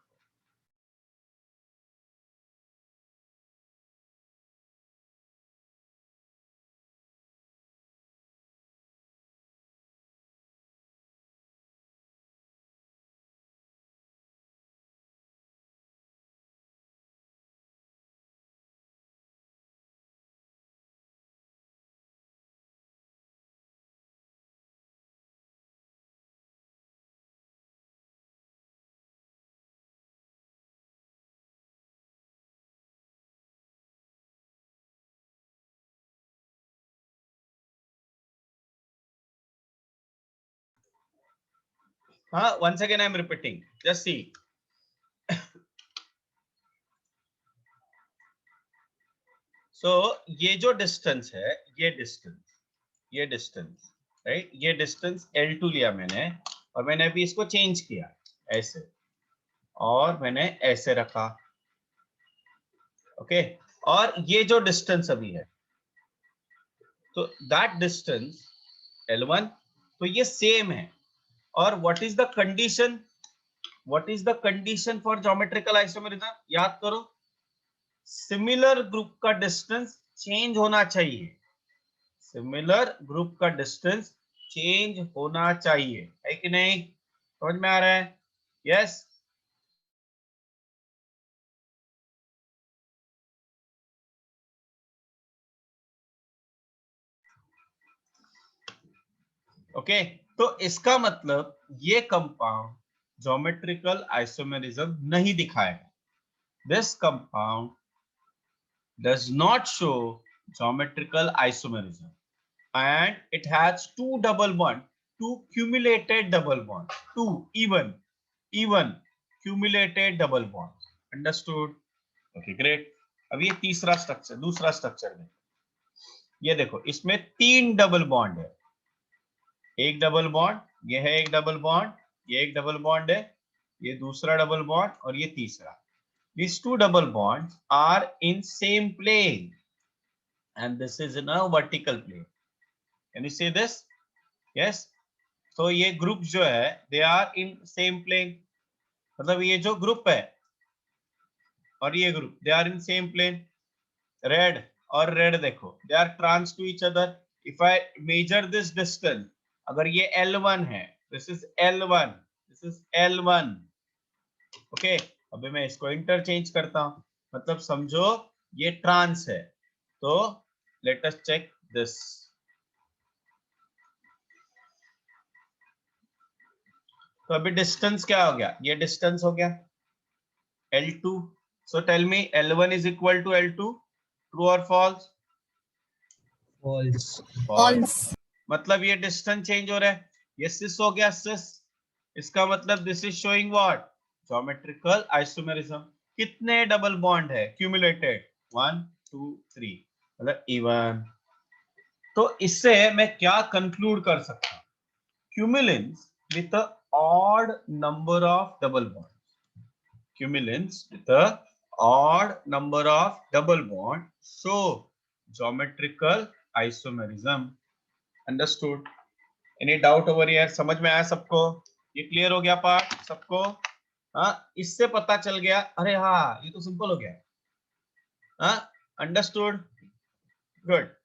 हाँ, once again I am repeating, just see. So ये जो डिस्टेंस है, ये डिस्टेंस राइट, ये डिस्टेंस L2 लिया मैंने, और मैंने अभी इसको चेंज किया ऐसे, और मैंने ऐसे रखा. ओके, और ये जो डिस्टेंस अभी है, तो दैट डिस्टेंस L1, तो ये सेम है. और what is the condition, for geometrical isomerism? याद करो, सिमिलर ग्रुप का डिस्टेंस चेंज होना चाहिए. सिमिलर ग्रुप का डिस्टेंस चेंज होना चाहिए, है कि नहीं? समझ में आ रहा है? यस. ओके, तो इसका मतलब ये कंपाउंड ज्योमेट्रिकल आइसोमेरिज्म नहीं दिखाएगा. This compound does not show geometrical isomerism, and it has two double bond, two cumulated double bond, two even cumulated double bonds. Understood? Okay, great. अब ये तीसरा स्ट्रक्चर, दूसरा स्ट्रक्चर में ये देखो, इसमें 3 डबल बॉन्ड है. एक डबल बॉन्ड, ये है एक डबल बॉन्ड, ये एक डबल बॉन्ड है, ये दूसरा डबल बॉन्ड, और ये तीसरा. These two double bonds are in same plane, and this is in a vertical plane. Can you see this? Yes. तो ये ग्रुप जो है, they are in same plane. मतलब ये जो ग्रुप है और ये group, they are in same plane. Red और रेड देखो, they are trans to each other. If I measure this distance, अगर ये L1 है, this is L1, this is L1. Okay, अभी मैं इसको इंटरचेंज करता हूं, मतलब समझो ये ट्रांस है. तो लेट अस चेक दिस. तो अभी डिस्टेंस क्या हो गया? ये डिस्टेंस हो गया L2. So tell me, L1 is equal to L2. True और फॉल्स? False. फॉल्स. मतलब ये डिस्टेंस चेंज हो रहा है. ये सिस हो गया, सिस. इसका मतलब this is showing what? Geometrical isomerism. कितने डबल बॉन्ड है क्यूमुलेटेड? 1 2 3, मतलब इवन। तो इससे मैं क्या कंक्लूड कर सकता हूं? Cumulenes with a odd number of double bond, cumulants with a odd number of double bond show geometrical isomerism. Understood? Any doubt over here? समझ में आया सबको? ये क्लियर हो गया पार्ट सबको? हाँ, इससे पता चल गया, अरे हाँ ये तो सिंपल हो गया। हाँ, understood, good.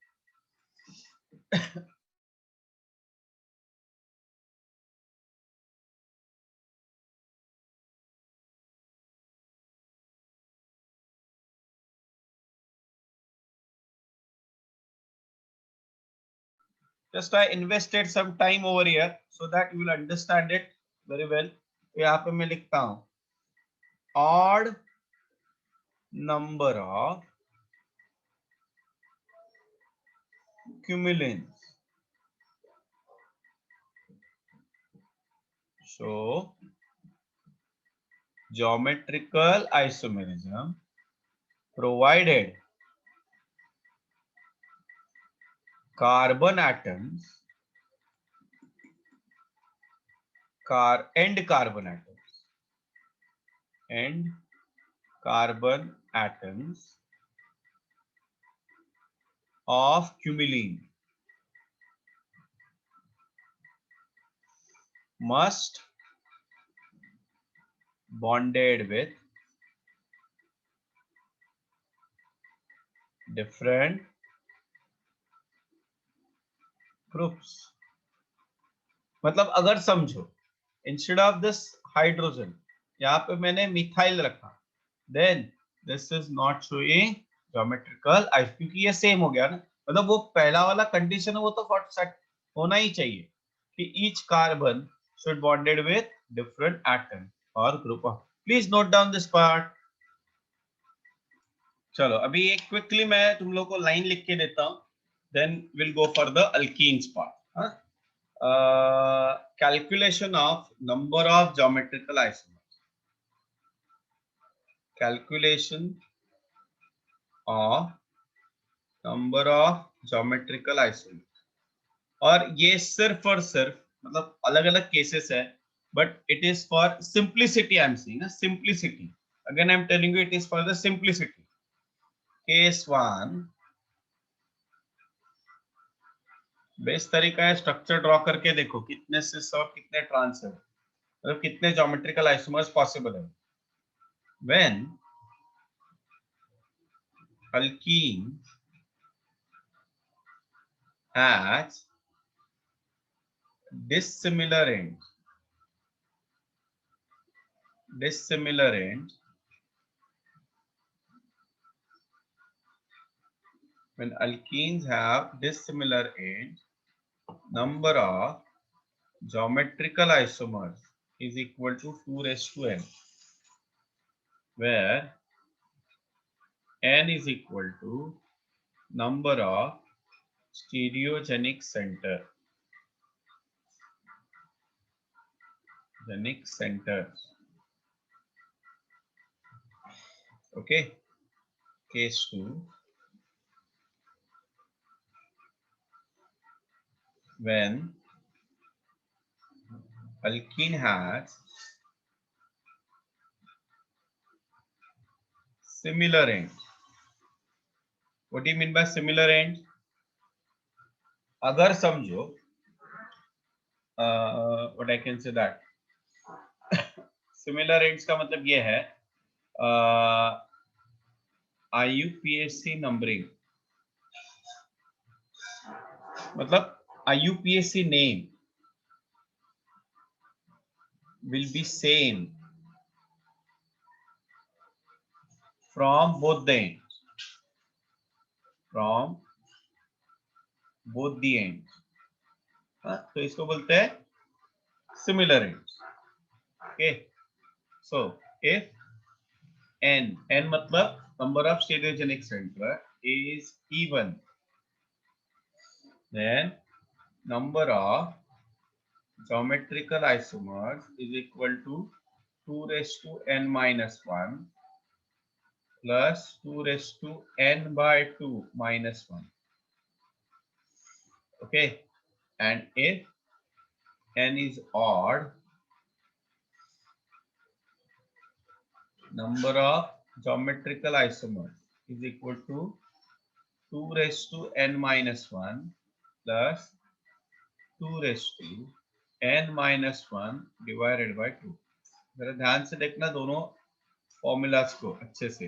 Just I invested some time over here so that you will understand it very well. यहाँ पे मैं लिखता हूँ odd number of cumulants show geometrical isomerism provided carbon atoms and carbon atoms of cumulene must bonded with different groups। मतलब अगर समझो, इंस्टेड ऑफ दिस हाइड्रोजन यहाँ पे मैंने मिथाइल रखा, then this is not showing geometrical iso, क्योंकि ये सेम हो गया ना। मतलब वो पहला वाला कंडीशन है वो तो सेट होना ही चाहिए कि each carbon should bonded with different atom और group of. Please note down this part. चलो अभी एक क्विकली मैं तुम लोग को लाइन लिख के देता हूं, then will go for the alkenes part. calculation of number of geometrical isomers, calculation of number of geometrical isomers। और ये सिर्फ और सिर्फ मतलब अलग अलग केसेस है, but it is for simplicity. I am saying simplicity, again I am telling you it is for the simplicity. Case 1 base तरीका है, स्ट्रक्चर ड्रॉ करके देखो कितने सिस और कितने ट्रांस है, मतलब कितने ज्योमेट्रिकल आइसोमर्स पॉसिबल है। When alkene has dissimilar ends, when alkenes have dissimilar ends, number of geometrical isomers is equal to 2 raised to n, where n is equal to number of stereogenic centers, okay। Case 2, when alkene has similar ends। What do you mean by similar ends? अगर समझो what I can say that similar ends का मतलब ये है IUPAC नंबरिंग, मतलब IUPAC name will be same from both the ends, तो इसको बोलते हैं similar ends। okay, so if n मतलब number of stereogenic center is even, then number of geometrical isomers is equal to 2 raised to n minus 1 plus 2 raised to n by 2 minus 1. Okay, and if n is odd, number of geometrical isomers is equal to 2 raised to n minus 1 plus 2 raised to n minus 1 divided by 2. जरा ध्यान से देखना दोनों फॉर्मूलाज को अच्छे से.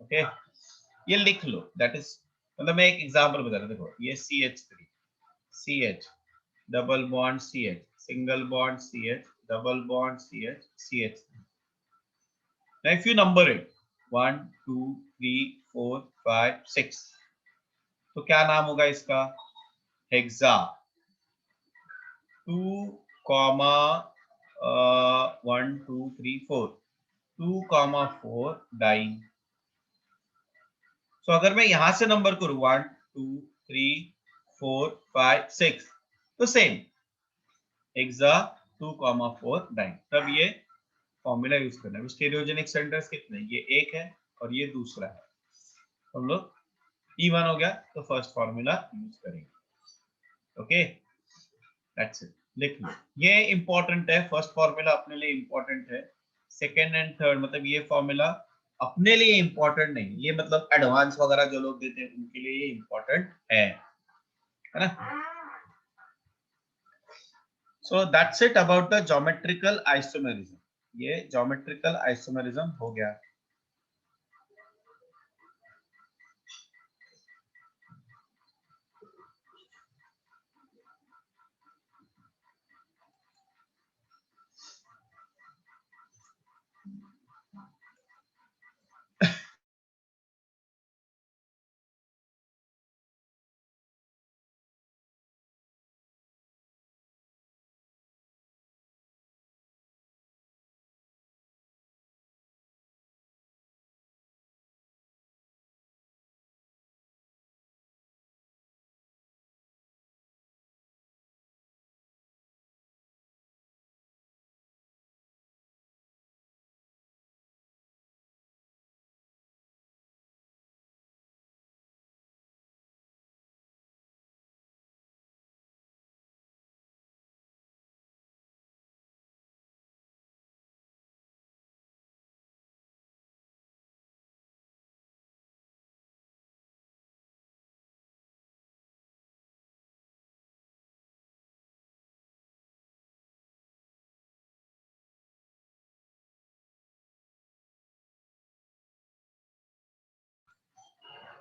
ओके, ये लिख लो. दैट इज मतलब मैं एक एग्जांपल बता रहा हूं. देखो ये CH3, CH, double bond CH, single bond CH, double bond CH, CH3. Now if you number it 1 2 3 4 5 6, तो क्या नाम होगा इसका? Hexa. 2 comma 1 2 3 4, 2 comma 4 di. So अगर मैं यहां से नंबर करूं 1 2 3 4 5 6, तो सेम हेक्सा 2 कॉमा 4 डाई. तब ये फॉर्मूला यूज करना है. स्टेरियोजेनिक सेंटर्स कितने? ये एक है और ये दूसरा है. हम लोग E1 हो गया तो फर्स्ट फॉर्मूला यूज करेंगे. Okay, that's it. लिख लो. ये इंपॉर्टेंट है. फर्स्ट फॉर्मूला अपने लिए इंपॉर्टेंट है. सेकंड एंड थर्ड मतलब ये फॉर्मूला अपने लिए इंपॉर्टेंट नहीं, ये मतलब एडवांस वगैरह जो लोग देते हैं उनके लिए ये इंपॉर्टेंट है ना. So that's it about the geometrical isomerism. ये ज्योमेट्रिकल आइसोमेरिज्म हो गया.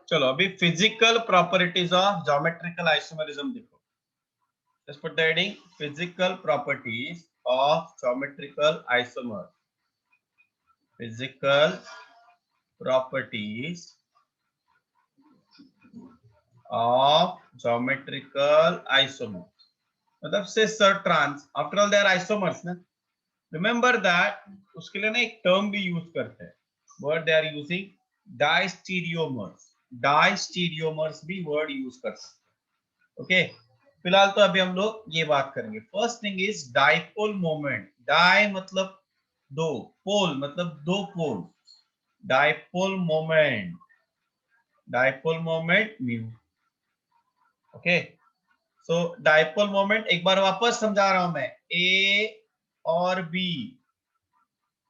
चलो अभी physical properties of geometrical isomerism देखो. Just put the heading physical properties of geometrical isomer. Physical properties of geometrical isomer. मतलब cis और trans, after all they are isomers ना. Remember that उसके लिए ना एक term भी use करते हैं. Word they are using distereomers. Distereomers भी word use कर सकते हैं. Okay. फिलहाल तो अभी हम लोग ये बात करेंगे. First thing is dipole moment. Di मतलब दो, पोल मतलब दो pole. Dipole moment, dipole moment mu. Okay, so dipole moment एक बार वापस समझा रहा हूं मैं. ए और B,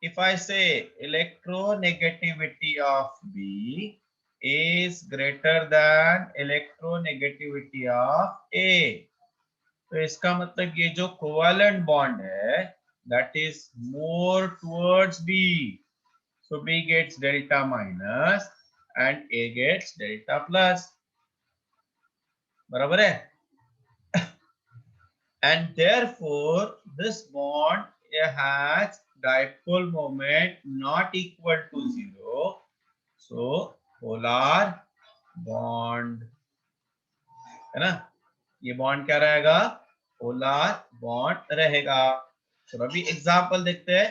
if I say electronegativity of B is greater than electronegativity of A, तो इसका मतलब ये जो कोवेलेंट बॉन्ड है that is more towards B, so B gets delta minus and A gets delta plus. बराबर है. And therefore this bond has dipole moment not equal to 0, so polar bond है ना. ये बॉन्ड क्या रहेगा? पोलर बॉन्ड रहेगा. चलो अभी एग्जांपल देखते हैं.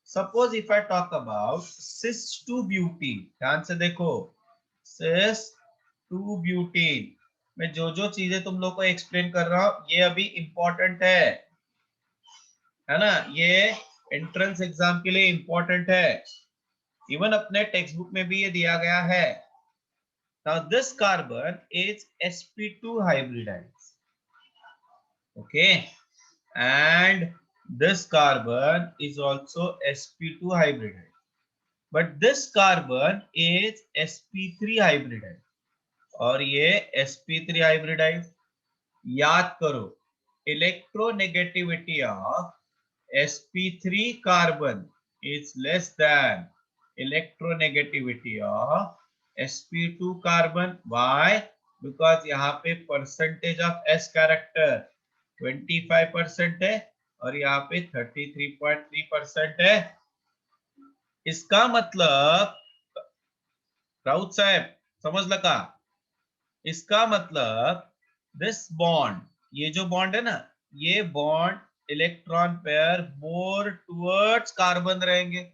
Suppose if I talk about cis 2 butene. ध्यान से देखो, सिस 2 ब्यूटीन. मैं जो जो चीजें तुम लोग को एक्सप्लेन कर रहा हूं ये अभी इंपॉर्टेंट है ना. ये एंट्रेंस एग्जाम के लिए इंपॉर्टेंट है, इवन अपने टेक्स्ट बुक में भी ये दिया गया है। Now this carbon is sp2 hybridized, okay, and this carbon is also sp2 hybridized, but this carbon is sp3 hybridized और ये sp3 hybridized। याद करो, electronegativity of sp3 carbon is less than electronegativity of sp2 carbon। Why? Because यहाँ पे percentage of s character 25% है और यहाँ पे 33.3% है। इसका मतलब राउत साहब समझ लगा, इसका मतलब दिस बॉन्ड, ये जो बॉन्ड है ना, ये bond electron pair more towards carbon रहेंगे,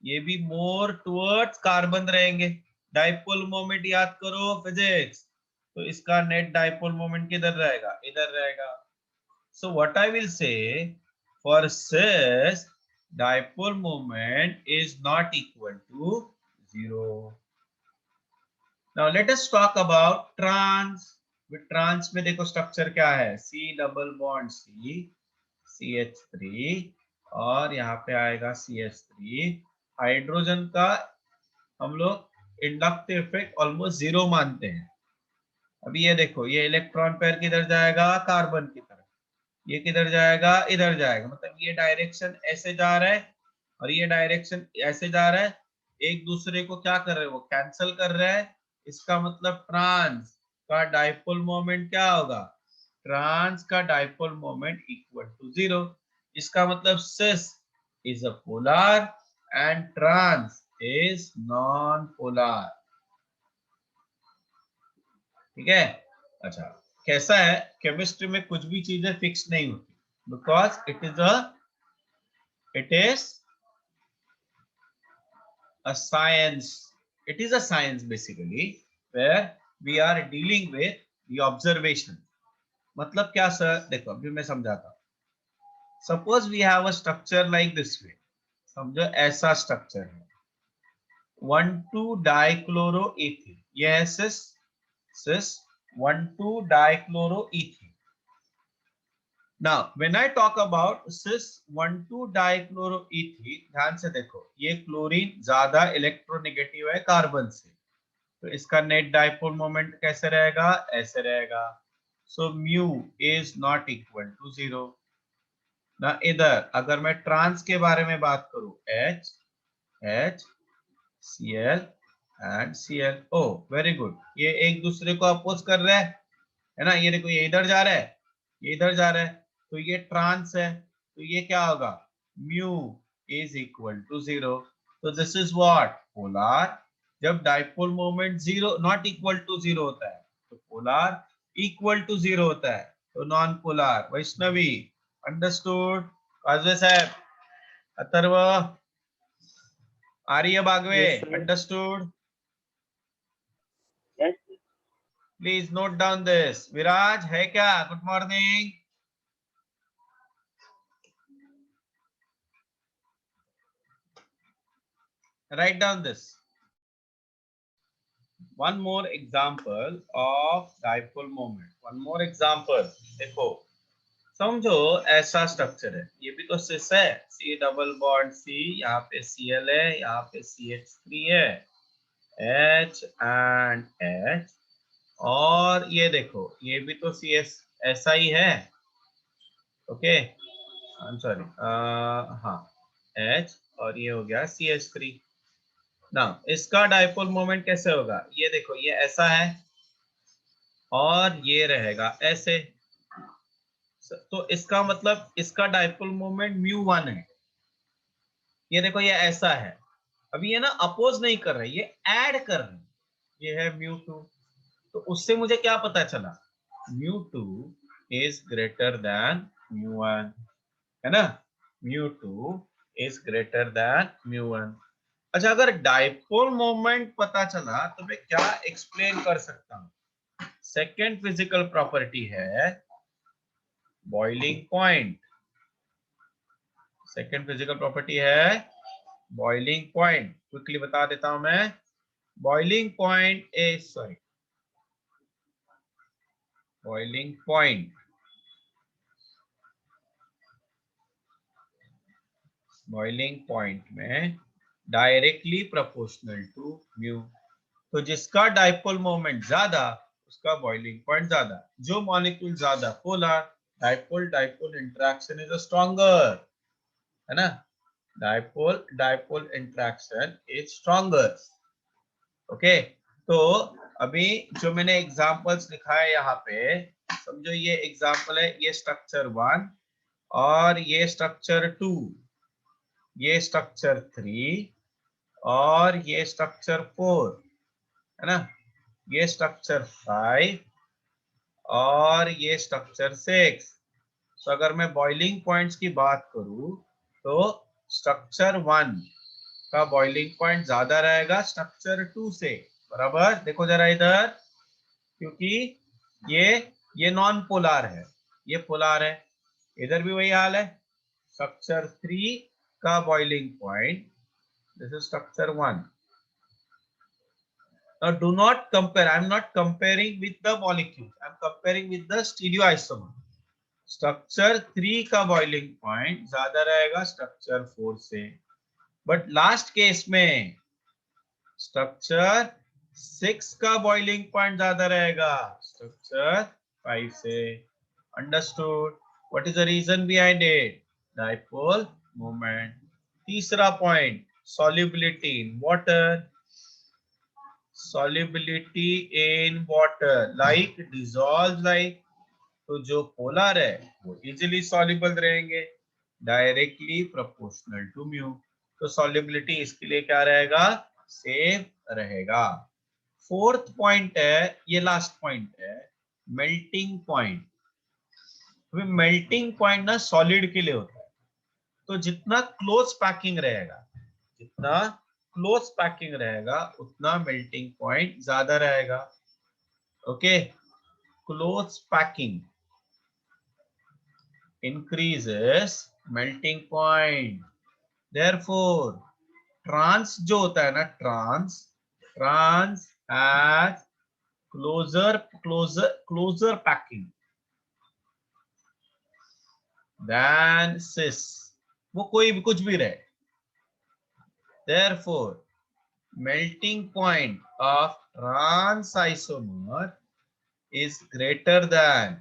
ये भी मोर टुवर्ड्स कार्बन रहेंगे। डाइपोल मोमेंट याद करो फिजिक्स, तो इसका नेट डाइपोल मोमेंट किधर रहेगा, इधर रहेगा। So what I will say, for cis dipole moment is not equal to 0। Now let us talk about trans। with trans में देखो स्ट्रक्चर क्या है, C double bond C, CH3 और यहाँ पे आएगा CH3। हाइड्रोजन का हम लोग इंडक्टिव इफेक्ट ऑलमोस्ट 0 मानते हैं। अभी ये देखो, ये इलेक्ट्रॉन पेयर किधर जाएगा, कार्बन की तरफ, ये किधर जाएगा, इधर जाएगा, मतलब ये डायरेक्शन ऐसे जा रहा है और ये डायरेक्शन ऐसे जा रहा है, एक दूसरे को क्या कर रहे हैं, वो कैंसिल कर रहे हैं। इसका मतलब ट्रांस का डाइपोल मोमेंट क्या होगा, ट्रांस का डाइपोल मोमेंट इक्वल टू 0। इसका मतलब cis is a polar and trans is non polar. ठीक है, अच्छा कैसा है, केमिस्ट्री में कुछ भी चीजें फिक्स नहीं होती, because it is a science, it is a science basically where we are dealing with the observation। मतलब क्या सर, देखो अभी मैं समझाता हूं। Suppose we have a structure like this way, समझो ऐसा स्ट्रक्चर है, 1,2-डाइक्लोरोइथीन, ये है सिस 1,2-डाइक्लोरोइथीन। Now when I talk about cis 1,2-डाइक्लोरोइथीन, ध्यान से देखो, ये क्लोरीन ज्यादा इलेक्ट्रोनेगेटिव है कार्बन से, तो इसका नेट डाइपोल मोमेंट कैसे रहेगा, ऐसे रहेगा। So mu is not equal to 0 ना। इधर अगर मैं ट्रांस के बारे में बात करूं, H Cl and Cl, oh very good, ये एक दूसरे को अपोज कर रहे हैं, है ना। ये देखो, ये इधर जा रहा है, ये इधर जा रहा है, तो ये ट्रांस है, तो ये क्या होगा, म्यू इज इक्वल टू 0। तो दिस इज व्हाट, पोलर। जब dipole moment 0 not equal to 0 होता है तो पोलर, इक्वल टू 0 होता है तो non polar. Vaishnavi understood, Kajwe साहब, Atharva, Arya Bagwe Yes, sir. Understood. Yes. Please note down this. Viraj है क्या, good morning. Write down this. One more example of dipole moment. One more example. देखो समझो ऐसा स्ट्रक्चर है, ये भी तो सिस है, C डबल बॉन्ड C, यहाँ पे Cl है, यहाँ पे CH3 है, H एंड H, और ये देखो ये भी तो CS ऐसा ही है, ओके, आई एम सॉरी, हाँ H, और ये हो गया CH3 ना। इसका डाइपोल मोमेंट कैसे होगा, ये देखो ये ऐसा है और ये रहेगा ऐसे, तो इसका मतलब इसका डाइपोल मोमेंट μ1 है। ये देखो ये ऐसा है, अभी ये ना अपोज नहीं कर रहे, ये ऐड कर रहे, ये है μ2। तो उससे मुझे क्या पता चला, μ2 इज ग्रेटर देन μ1, है ना, μ2 इज ग्रेटर देन μ1। अच्छा, अगर डाइपोल मोमेंट पता चला तो मैं क्या एक्सप्लेन कर सकता हूं, सेकेंड फिजिकल प्रॉपर्टी है boiling point. Second physical property है बॉइलिंग पॉइंट। क्विकली बता देता हूं मैं। Boiling point is sorry boiling point में डायरेक्टली प्रोपोर्शनल टू म्यू। तो जिसका डाइपोल मोमेंट ज्यादा उसका बॉइलिंग पॉइंट ज्यादा। जो मॉलिक्यूल ज्यादा polar, dipole dipole interaction is stronger, है ना। Dipole dipole interaction is stronger. Okay, तो अभी जो मैंने एग्जांपल्स लिखा है यहाँ पे, समझो ये एग्जांपल है, ये स्ट्रक्चर 1 और ये स्ट्रक्चर 2, ये स्ट्रक्चर 3 और ये स्ट्रक्चर 4, है ना। ये स्ट्रक्चर 5 और ये स्ट्रक्चर 6। तो अगर मैं बॉइलिंग पॉइंट्स की बात करूं तो स्ट्रक्चर 1 का बॉइलिंग पॉइंट ज्यादा रहेगा स्ट्रक्चर 2 से, बराबर। देखो जरा इधर, क्योंकि ये नॉन पोलर है, ये पोलर है। इधर भी वही हाल है। स्ट्रक्चर 3 का boiling point, this is structure 1। Now do not compare. I am not comparing with the molecule. I am comparing with the stereoisomer. Structure 3 का बॉइलिंग पॉइंट ज्यादा रहेगा स्ट्रक्चर 4 से, बट लास्ट केस में स्ट्रक्चर 6 का बॉइलिंग पॉइंट ज्यादा रहेगा स्ट्रक्चर 5 से। Understood? What is the reason behind it? Dipole moment. तीसरा point, solubility in water. Solubility in water like dissolve like, तो जो पोलर है वो इजिली सॉल्युबल रहेंगे, डायरेक्टली प्रोपोर्शनल टू म्यू। तो सॉल्युबिलिटी इसके लिए क्या रहेगा? सेम रहेगा। फोर्थ पॉइंट है, ये लास्ट पॉइंट है, मेल्टिंग पॉइंट। मेल्टिंग पॉइंट ना सॉलिड के लिए होता है, तो जितना क्लोज पैकिंग रहेगा, जितना क्लोज पैकिंग रहेगा उतना मेल्टिंग पॉइंट ज्यादा रहेगा। Okay, close packing increases melting point. Therefore trans जो होता है ना, trans has closer packing than cis, वो कोई भी कुछ भी रहे। Therefore melting point of trans isomer is greater than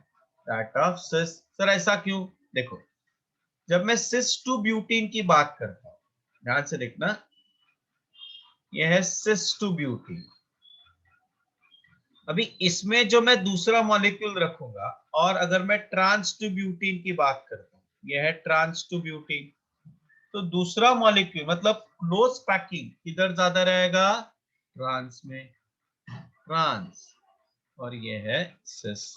that of cis। Sir ऐसा क्यों? देखो, जब मैं सिस टू ब्यूटीन की बात करता हूं, ध्यान से देखना, यह है सिस टू ब्यूटीन। अभी इसमें जो मैं दूसरा मॉलिक्यूल रखूंगा, और अगर मैं ट्रांस टू ब्यूटीन की बात करता हूं, यह है ट्रांस टू ब्यूटीन, तो दूसरा मॉलिक्यूल मतलब क्लोज पैकिंग किधर ज्यादा रहेगा? ट्रांस में, ट्रांस, और यह है सिस।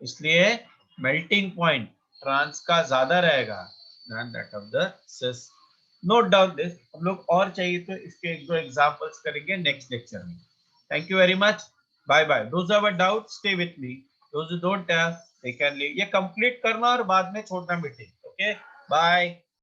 इसलिए मेल्टिंग पॉइंट ट्रांस का ज्यादा रहेगा than that of the cis. Note down this. हम लोग और चाहिए तो इसके एक दो एग्जांपल्स करेंगे नेक्स्ट लेक्चर में। Thank you very much, bye bye. Those have a doubt stay with me, those who don't have they can leave. ये कंप्लीट करना और बाद में छोड़ना मीटिंग। Okay, bye.